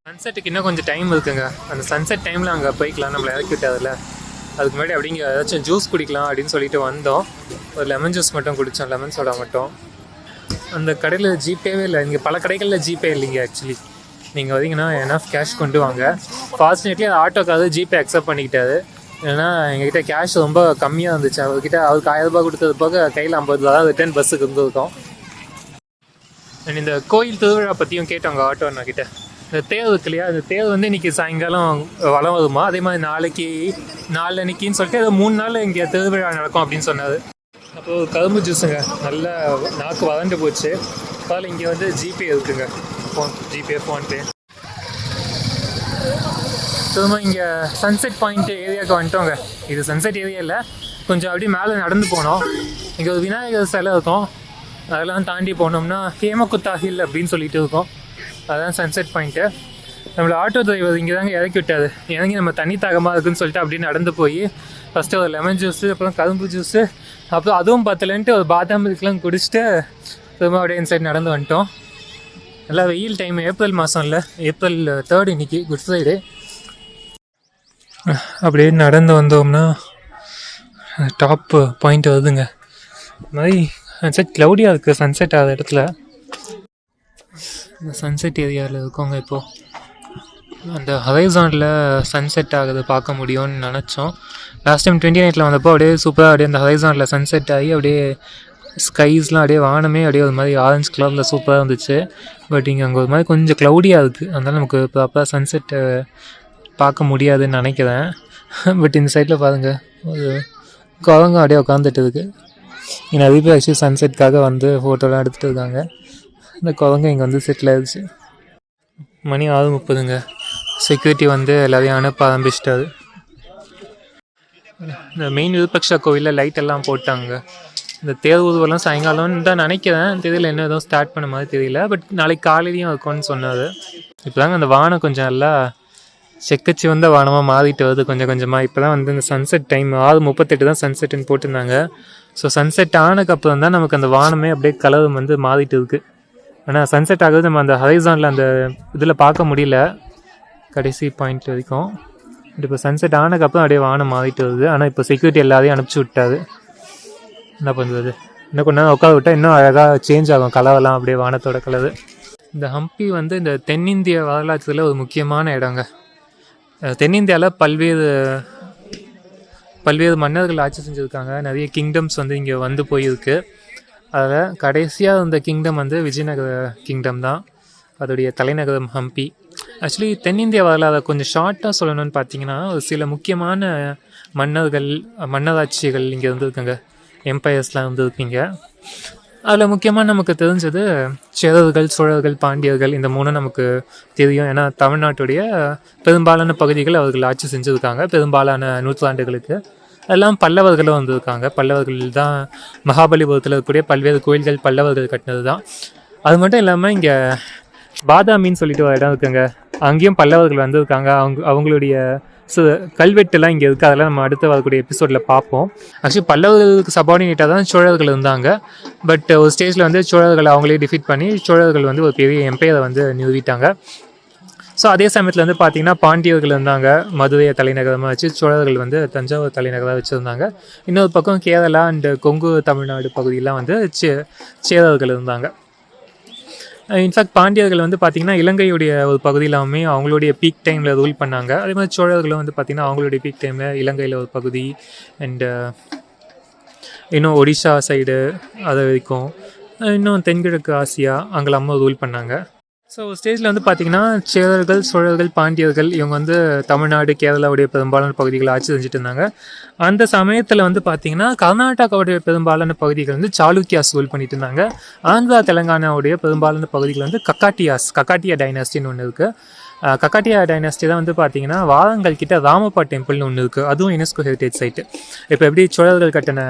சன்செட்டுக்கு இன்னும் கொஞ்சம் டைம் இருக்குங்க. அந்த சன்செட் டைமில் அங்கே போய்க்கலாம். நம்மளை இறக்கி விட்டதில்ல, அதுக்கு முன்னாடி அப்படிங்க ஏதாச்சும் ஜூஸ் குடிக்கலாம் அப்படின்னு சொல்லிட்டு வந்தோம். ஒரு லெமன் ஜூஸ் மட்டும் குடித்தோம், லெமன் சோடா மட்டும். அந்த கடையில் ஜிபேவே இல்லை. இங்கே பல கடைகளில் ஜிபே இல்லைங்க. ஆக்சுவலி நீங்கள் வரீங்கன்னா எனஃப் கேஷ் கொண்டு வாங்க. ஃபார்ச்சுனேட்லி அந்த ஆட்டோக்காவது ஜிபே அக்செப்ட் பண்ணிக்கிட்டாரு. ஏன்னா எங்ககிட்ட கேஷ் ரொம்ப கம்மியாக இருந்துச்சு. அவர்கிட்ட அவருக்கு 1000 ரூபாய் கொடுத்தது போக கையில் 50 ரூபா தான் ரிட்டர்ன் பஸ்ஸுக்கு இருந்திருக்கோம். அண்ட் இந்த கோயில் திருவிழா பற்றியும் கேட்டோங்க ஆட்டோ அண்ணாக்கிட்ட. இந்த தேர் இருக்கு இல்லையா, அந்த தேர் வந்து இன்றைக்கி சாயங்காலம் வளம் வருமா, அதே மாதிரி நாளைக்குன்னு சொல்லிட்டு அது 3 நாள் இங்கே திருவிழா நடக்கும் அப்படின்னு சொன்னார். அப்போது கரும்பு ஜூஸுங்க, நல்லா நாக்கு வளர்ந்து போச்சு. அதில் இங்கே வந்து ஜிபே இருக்குங்க, ஜிபே ஃபோன்பே. திரும்ப இங்கே சன்செட் பாயிண்ட் ஏரியாவுக்கு வந்துட்டோங்க. இது சன்செட் ஏரியா இல்லை, கொஞ்சம் அப்படியே மேலே நடந்து போனோம். இங்கே ஒரு விநாயகர் சிலை இருக்கும், அதெல்லாம் தாண்டி போனோம்னா ஹேமகுத்தா ஹில் அப்படின்னு சொல்லிட்டு இருக்கோம். அதுதான் சன்செட் பாயிண்ட்டு. நம்மளோட ஆட்டோ டிரைவர் இங்கே தாங்க இறக்கி விட்டார். இறங்கி நம்ம தண்ணி தாகமாக இருக்குதுன்னு சொல்லிட்டு அப்படியே நடந்து போய் ஃபஸ்ட்டு ஒரு லெமன் ஜூஸு, அப்புறம் கரும்பு ஜூஸு, அப்புறம் அதுவும் பத்தலன்ட்டு ஒரு பாதாம் மில்க்லாம் குடிச்சிட்டு திரும்ப அப்படியே இன்சைட் நடந்து வந்துட்டோம். நல்லா வெயில் டைம், ஏப்ரல் மாதம் இல்லை, ஏப்ரல் 3 இன்னைக்கு, குட் ஃப்ரைடே. அப்படியே நடந்து வந்தோம்னா டாப் பாயிண்ட் வருதுங்க. இந்த மாதிரி சன்செட் க்ளவுடியாக இருக்குது சன்செட் ஆகிற இடத்துல. இந்த சன்செட் ஏரியாவில் இருக்கோங்க. இப்போது அந்த ஹரைசானில் சன்செட் ஆகுது பார்க்க முடியும்னு நினச்சோம். லாஸ்ட் டைம் 29 வந்தப்போ அப்படியே சூப்பராக அப்படியே அந்த ஹரைசானில் சன்செட் ஆகி அப்படியே ஸ்கைஸ்லாம் அப்படியே வானமே அப்படியே ஒரு மாதிரி ஆரஞ்சு கலரில் சூப்பராக இருந்துச்சு. பட் இங்கே அங்கே ஒரு மாதிரி கொஞ்சம் க்ளவுடியாக இருக்குது, அதனால் நமக்கு ப்ராப்பராக சன்செட்டை பார்க்க முடியாதுன்னு நினைக்கிறேன். பட் இந்த சைடில் பாருங்கள், ஒரு குரங்கு அப்படியே உட்காந்துட்டு இருக்கு. இங்கே நிறைய பேர் ஆக்சுவலி சன்செட்காக வந்து ஃபோட்டோலாம் எடுத்துகிட்டு இருக்காங்க. இந்த குரங்கு இங்கே வந்து செட்டில் ஆயிடுச்சு. மணி 6:30ங்க. செக்யூரிட்டி வந்து எல்லாரையும் அனுப்ப ஆரம்பிச்சிட்டாரு. இந்த மெயின் விருப்பக்ஷா கோவிலில் லைட் எல்லாம் போட்டாங்க. இந்த தேர் ஊர்வலம் சாயங்காலம்னு தான் நினைக்கிறேன், தெரியல, என்ன எதுவும் ஸ்டார்ட் பண்ண மாதிரி தெரியல. பட் நாளைக்கு காலையிலையும் இருக்கும்னு சொன்னார். இப்போ தாங்க அந்த வானம் கொஞ்சம் நல்லா செக்கச்சி வந்த வானமாக மாறிட்டு வருது கொஞ்சம் கொஞ்சமாக. இப்போ தான் வந்து இந்த சன்செட் டைம் 6:38 தான் சன்செட்டுன்னு போட்டிருந்தாங்க. ஸோ சன்செட் ஆனதுக்கப்புறம் தான் நமக்கு அந்த வானமே அப்படியே கலர் வந்து மாறிட்டு இருக்குது. ஆனால் சன்செட் ஆகுது நம்ம அந்த ஹரைசானில் அந்த இதில் பார்க்க முடியல கடைசி பாயிண்ட் வரைக்கும். இப்போ சன்செட் ஆனதுக்கப்புறம் அப்படியே வானம் மாறிட்டு வருது. ஆனால் இப்போ செக்யூரிட்டி எல்லாரையும் அனுப்பிச்சி விட்டாரு. என்ன பண்ணுறது, இன்னும் கொஞ்ச நேரம் உட்கார விட்டால் இன்னும் அழகாக சேஞ்ச் ஆகும் கலரெல்லாம், அப்படியே வானத்தோட கலரு. இந்த ஹம்பி வந்து இந்த தென்னிந்திய வரலாற்றில் ஒரு முக்கியமான இடங்க. தென்னிந்தியாவில் பல்வேறு மன்னர்கள் ஆட்சி செஞ்சுருக்காங்க. நிறைய கிங்டம்ஸ் வந்து இங்கே வந்து போயிருக்கு. அதில் கடைசியாக இந்த கிங்டம் வந்து விஜயநகர கிங்டம் தான், அதோடைய தலைநகரம் ஹம்பி. ஆக்சுவலி தென்னிந்திய வரலாறு கொஞ்சம் ஷார்ட்டாக சொல்லணும்னு பார்த்தீங்கன்னா, ஒரு சில முக்கியமான மன்னராட்சிகள் இங்கே இருந்திருக்குங்க, எம்பையர்ஸ்லாம் இருந்திருக்கீங்க. அதில் முக்கியமாக நமக்கு தெரிஞ்சது சேரர்கள், சோழர்கள், பாண்டியர்கள், இந்த 3 நமக்கு தெரியும். ஏன்னா தமிழ்நாட்டுடைய பெரும்பாலான பகுதிகள் அவர்கள் ஆட்சி செஞ்சுருக்காங்க பெரும்பாலான நூற்றாண்டுகளுக்கு. அதெல்லாம் பல்லவர்களும் வந்திருக்காங்க. பல்லவர்கள் தான் மகாபலிபுரத்தில் இருக்கக்கூடிய பல்வேறு கோயில்கள் பல்லவர்கள் கட்டினது தான். அது மட்டும் இல்லாமல் இங்கே பாதாமின்னு சொல்லிட்டு ஒரு இடம் இருக்குங்க, அங்கேயும் பல்லவர்கள் வந்திருக்காங்க. அவங்களுடைய கல்வெட்டுலாம் இங்கே இருக்குது. அதெல்லாம் நம்ம அடுத்து வரக்கூடிய எபிசோடில் பார்ப்போம். ஆக்சுவலி பல்லவர்களுக்கு சபார்டினேட்டாக தான் சோழர்கள் இருந்தாங்க. பட் ஒரு ஸ்டேஜில் வந்து சோழர்களை அவங்களே டிஃபீட் பண்ணி சோழர்கள் வந்து ஒரு பெரிய எம்பையரை வந்து நிறுவிட்டாங்க. ஸோ அதே சமயத்தில் வந்து பார்த்திங்கன்னா பாண்டியர்கள் இருந்தாங்க, மதுரையை தலைநகரமாக வச்சு. சோழர்கள் வந்து தஞ்சாவூர் தலைநகராக வச்சுருந்தாங்க. இன்னொரு பக்கம் கேரளா அண்டு கொங்கு தமிழ்நாடு பகுதியெலாம் வந்து சேரர்கள் இருந்தாங்க. இன்ஃபேக்ட் பாண்டியர்கள் வந்து பார்த்திங்கன்னா இலங்கையுடைய ஒரு பகுதியிலாமே அவங்களுடைய பீக் டைமில் ரூல் பண்ணாங்க. அதே மாதிரி சோழர்களும் வந்து பார்த்திங்கன்னா அவங்களுடைய பீக் டைமில் இலங்கையில் ஒரு பகுதி அண்டு இன்னும் ஒடிஷா சைடு அது வரைக்கும், இன்னும் தென்கிழக்கு ஆசியா அங்கெல்லாமும் ரூல் பண்ணாங்க. ஸோ ஸ்டேஜில் வந்து பார்த்திங்கன்னா சேரர்கள், சோழர்கள், பாண்டியர்கள் இவங்க வந்து தமிழ்நாடு, கேரளாவுடைய பெரும்பாலான பகுதிகளை ஆட்சி செஞ்சுட்டு இருந்தாங்க. அந்த சமயத்தில் வந்து பார்த்திங்கன்னா கர்நாடகாவுடைய பெரும்பாலான பகுதிகள் வந்து சாளுக்கியாஸ் ரூல் பண்ணிட்டு இருந்தாங்க. ஆந்திரா, தெலுங்கானாவுடைய பெரும்பாலான பகுதிகள் வந்து கக்காட்டியா டைனாஸ்டின்னு ஒன்று இருக்குது. கக்காட்டியா டைனாஸ்டி தான் வந்து பார்த்திங்கன்னா வாரங்கல் கிட்ட ராமப்பா டெம்பிள்னு ஒன்று இருக்குது. அதுவும் யுனெஸ்கோ ஹெரிட்டேஜ் சைட்டு. இப்போ எப்படி சோழர்கள் கட்டின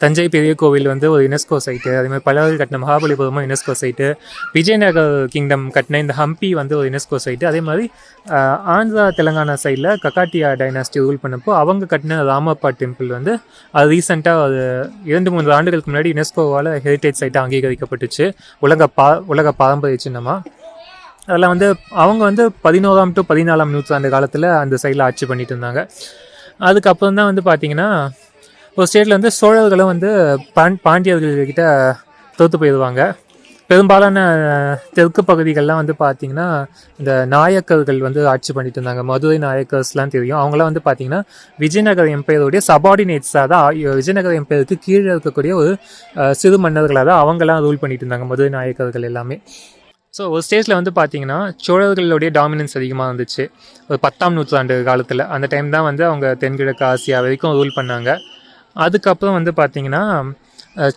தஞ்சை பெரிய கோவில் வந்து ஒரு யுனெஸ்கோ சைட்டு, அதேமாதிரி பல்லவர்கள் கட்டின மகாபலிபுரமும் யுனெஸ்கோ சைட்டு, விஜயநகர் கிங்டம் கட்டின இந்த ஹம்பி வந்து ஒரு யுனெஸ்கோ சைட்டு. அதே மாதிரி ஆந்திரா, தெலுங்கானா சைடில் கக்காட்டியா டைனாஸ்டி ரூல் பண்ணப்போ அவங்க கட்டின ராமப்பா டெம்பிள் வந்து அது ரீசெண்டாக ஒரு 2-3 ஆண்டுகளுக்கு முன்னாடி யுனெஸ்கோவால் ஹெரிட்டேஜ் சைட்டாக அங்கீகரிக்கப்பட்டுச்சு, உலக பாரம்பரிய சின்னமாக. அதெல்லாம் வந்து அவங்க வந்து 11ஆம் to 14ஆம் நூற்றாண்டு காலத்தில் அந்த சைடில் ஆட்சி பண்ணிட்டு இருந்தாங்க. அதுக்கப்புறம் தான் வந்து பார்த்திங்கன்னா ஒரு ஸ்டேட்டில் வந்து சோழர்களும் வந்து பாண்டியர்கள்கிட்ட தோற்று போயிடுவாங்க. பெரும்பாலான தெற்கு பகுதிகள்லாம் வந்து பார்த்திங்கன்னா இந்த நாயக்கர்கள் வந்து ஆட்சி பண்ணிட்டு இருந்தாங்க. மதுரை நாயக்கர்ஸ்லாம் தெரியும். அவங்களாம் வந்து பார்த்திங்கன்னா விஜயநகர எம்பையருடைய சபார்டினேட்ஸாக தான், விஜயநகர எம்பையருக்கு கீழே இருக்கக்கூடிய ஒரு சிறு மன்னர்களாக தான் அவங்களாம் ரூல் பண்ணிட்டு இருந்தாங்க, மதுரை நாயக்கர்கள் எல்லாமே. ஸோ ஒரு ஸ்டேஜில் வந்து பார்த்திங்கன்னா சோழர்களுடைய டாமினன்ஸ் அதிகமாக இருந்துச்சு ஒரு 10ஆம் நூற்றாண்டு காலத்தில். அந்த டைம் தான் வந்து அவங்க தென்கிழக்கு ஆசியா வரைக்கும் ரூல் பண்ணாங்க. அதுக்கப்புறம் வந்து பார்த்திங்கன்னா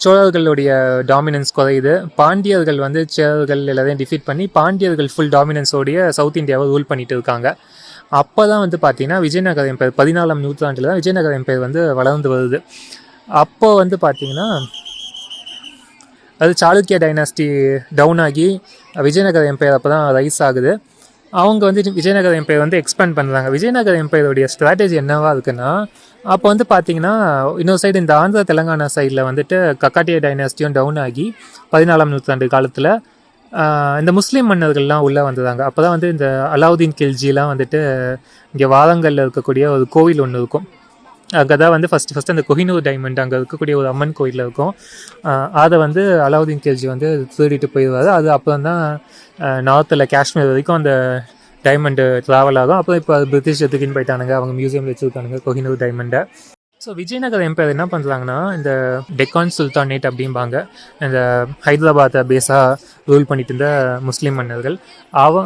சோழர்களுடைய டாமினன்ஸ் குறையுது. பாண்டியர்கள் வந்து சேரர்கள் எல்லாத்தையும் டிஃபீட் பண்ணி பாண்டியர்கள் ஃபுல் டாமினன்ஸோடைய சவுத் இந்தியாவை ரூல் பண்ணிட்டு இருக்காங்க. அப்போ தான் வந்து பார்த்திங்கன்னா விஜயநகர எம்பையர் 14ஆம் நூற்றாண்டில் தான் விஜயநகர எம்பையர் வந்து வளர்ந்து வருது. அப்போது வந்து பார்த்திங்கன்னா அது சாளுக்கிய டைனாஸ்டி டவுன் ஆகி விஜயநகர எம்பையர் அப்போ தான் ரைஸ் ஆகுது. அவங்க வந்து விஜயநகர எம்பையர் வந்து எக்ஸ்பேண்ட் பண்ணுறாங்க. விஜயநகர எம்பையருடைய ஸ்ட்ராட்டஜி என்னவா இருக்குன்னா, அப்போ வந்து பார்த்திங்கன்னா இன்னொரு சைடு இந்த ஆந்திரா, தெலுங்கானா சைடில் வந்துட்டு கக்காட்டியா டைனாஸ்டியும் டவுன் ஆகி 14ஆம் நூற்றாண்டு காலத்தில் இந்த முஸ்லீம் மன்னர்கள்லாம் உள்ளே வந்துதாங்க. அப்போ தான் வந்து இந்த அலாவுதீன் கில்ஜிலாம் வந்துட்டு இங்கே வாரங்கல்ல இருக்கக்கூடிய ஒரு கோவில் ஒன்று இருக்கும். அங்கே தான் வந்து ஃபஸ்ட்டு அந்த கொஹினூர் டைமண்ட் அங்கே இருக்கக்கூடிய ஒரு அம்மன் கோயிலில் இருக்கும். அதை வந்து அலாவுதீன் கில்ஜி வந்து திருடிட்டு போயிடுவார். அது அப்புறம் தான் நார்த்தில் காஷ்மீர் வரைக்கும் அந்த டைமண்டு ட்ராவல் ஆகும். அப்புறம் இப்போ அது பிரிட்டிஷ் எடுத்துக்கின்னு போயிட்டானுங்க, அவங்க museum வச்சுருக்கானுங்க Kohinoor டைமண்டை. So Vijayanagara empire என்ன பண்ணுறாங்கன்னா இந்த டெக்கான் சுல்தானேட் அப்படிம்பாங்க, இந்த ஹைதராபாத்தை பேஸாக ரூல் பண்ணிட்டு இருந்த முஸ்லீம் மன்னர்கள்.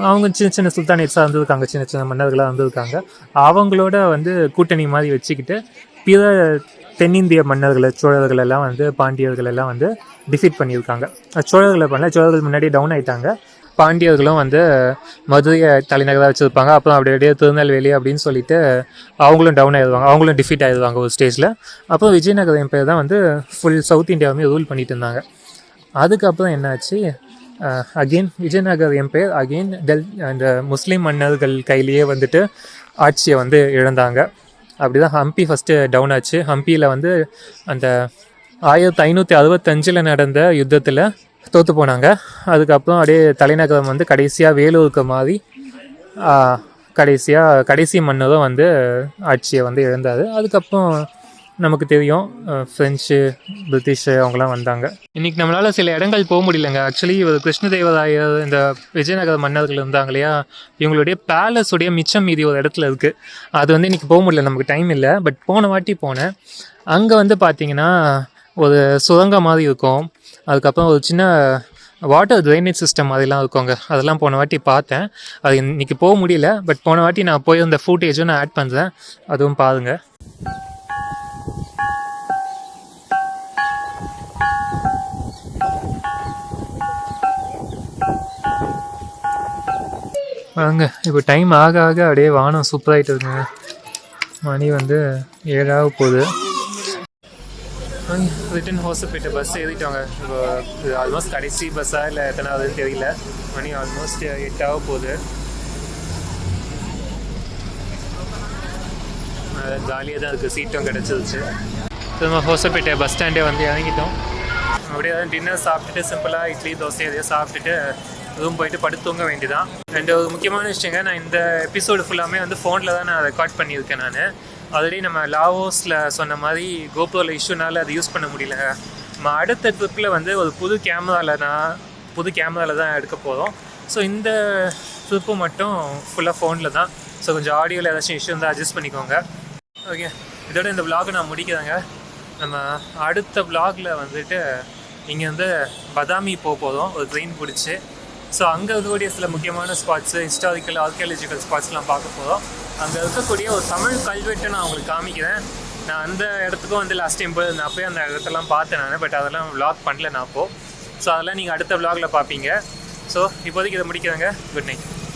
அவங்க சின்ன சின்ன சுல்தானேட்ஸாக இருந்திருக்காங்க, சின்ன சின்ன மன்னர்களாக இருந்திருக்காங்க. அவங்களோட வந்து கூட்டணி மாதிரி வச்சுக்கிட்டு பிற தென்னிந்திய மன்னர்களை, சோழர்கள் எல்லாம் வந்து பாண்டியர்கள் எல்லாம் வந்து டிஃபீட் பண்ணியிருக்காங்க. சோழர்களை பண்ணல, சோழர்கள் முன்னாடி டவுன் ஆகிட்டாங்க. பாண்டியர்களும் வந்து மதுரையை தலைநகராக வச்சுருப்பாங்க. அப்புறம் அப்படியே திருநெல்வேலி அப்படின்னு சொல்லிட்டு அவங்களும் டவுன் ஆகிடுவாங்க, அவங்களும் டிஃபீட் ஆகிடுவாங்க ஒரு ஸ்டேஜில். அப்புறம் விஜயநகர எம்பையர் தான் வந்து ஃபுல் சவுத் இந்தியாவுமே ரூல் பண்ணிட்டு இருந்தாங்க. அதுக்கப்புறம் என்னாச்சு, அகெயின் விஜயநகர எம்பையர் அகெயின் அந்த முஸ்லீம் மன்னர்கள் கையிலேயே வந்துட்டு ஆட்சியை வந்து இழந்தாங்க. அப்படி தான் ஹம்பி ஃபஸ்ட்டு டவுன் ஆச்சு. ஹம்பியில் வந்து அந்த 1565 நடந்த யுத்தத்தில் தோற்று போனாங்க. அதுக்கப்புறம் அப்படியே தலைநகரம் வந்து கடைசியாக வேலூருக்கு மாறி கடைசி மன்னரும் வந்து ஆட்சியை வந்து இழந்தார். அதுக்கப்புறம் நமக்கு தெரியும் ஃப்ரெஞ்சு, பிரிட்டிஷு அவங்களாம் வந்தாங்க. இன்றைக்கி நம்மளால் சில இடங்கள் போக முடியலங்க. ஆக்சுவலி ஒரு கிருஷ்ணதேவராயர், இந்த விஜயநகர மன்னர்கள் இருந்தாங்க இல்லையா, இவங்களுடைய பேலஸுடைய மிச்சம் மீதி ஒரு இடத்துல இருக்குது. அது வந்து இன்றைக்கி போக முடியல, நமக்கு டைம் இல்லை. பட் போன வாட்டி போனேன். அங்கே வந்து பார்த்திங்கன்னா ஒரு சுரங்கம் மாதிரி இருக்கும். அதுக்கப்புறம் ஒரு சின்ன வாட்டர் ட்ரைனேஜ் சிஸ்டம் மாதிரிலாம் இருக்குங்க. அதெல்லாம் போன வாட்டி பார்த்தேன். அது இன்றைக்கி போக முடியல. பட் போன வாட்டி நான் போய் அந்த ஃபுட்டேஜும் நான் ஆட் பண்ணுறேன், அதுவும் பாருங்கள். வாங்க, இப்போ டைம் ஆக ஆக அப்படியே வானம் சூப்பராகிட்டு இருக்குங்க. மணி வந்து 7 ஆக போகுது. ரிட்டன் ஹோசப்பேட்டை பஸ் ஏறிட்டோங்க. இப்போ இது ஆல்மோஸ்ட் கடைசி பஸ்ஸாக இல்லை எத்தனாவதுன்னு தெரியல. மணி ஆல்மோஸ்ட் 8 ஆக போகுது. ஜாலியாக தான் இருக்குது, சீட்டும் கிடச்சிருச்சு. திரும்ப ஹோசப்பேட்டை பஸ் ஸ்டாண்டே வந்து இறங்கிட்டோம். அப்படியே தான் டின்னர் சாப்பிட்டுட்டு சிம்பிளாக இட்லி தோசை எதையும் சாப்பிட்டுட்டு ரூம் போயிட்டு படுத்து தூங்க வேண்டியதான். ரெண்டு ஒரு முக்கியமான விஷயங்க, நான் இந்த எபிசோடு ஃபுல்லாமே வந்து ஃபோனில் தான் நான் ரெக்கார்ட் பண்ணியிருக்கேன். நான் ஆல்ரெடி நம்ம லாவோஸில் சொன்ன மாதிரி கோப்ரோவில் இஷ்யூனால அதை யூஸ் பண்ண முடியலங்க. நம்ம அடுத்த ட்ரிப்பில் வந்து ஒரு புது கேமராவில் தான் எடுக்க போகிறோம். ஸோ இந்த ட்ரிப்பு மட்டும் ஃபுல்லாக ஃபோனில் தான். ஸோ கொஞ்சம் ஆடியோவில் ஏதாச்சும் இஷ்யூ இருந்தால் அட்ஜஸ்ட் பண்ணிக்கோங்க. ஓகே, இதோட இந்த விலாகை நான் முடிக்கிறேங்க. நம்ம அடுத்த விலாகில் வந்துட்டு இங்கேருந்து பதாமி போக போதும் ஒரு ட்ரெயின் பிடிச்சி. ஸோ அங்கே இருக்கக்கூடிய சில முக்கியமான ஸ்பாட்ஸு, ஹிஸ்டாரிக்கல் ஆர்கியாலஜிக்கல் ஸ்பாட்ஸ்லாம் பார்க்க போகிறோம். அங்கே இருக்கக்கூடிய ஒரு தமிழ் கல்வெட்டை நான் உங்களுக்கு காமிக்கிறேன். நான் அந்த இடத்துக்கும் வந்து லாஸ்ட் டைம் போய் நான் போய் அந்த இடத்தெல்லாம் பார்த்தேன் நான், பட் அதெல்லாம் vlog பண்ணல நான் அப்போது. ஸோ அதெல்லாம் நீங்கள் அடுத்த vlogல பார்ப்பீங்க. ஸோ இப்போதைக்கு இதை முடிக்கிறேங்க. Good night.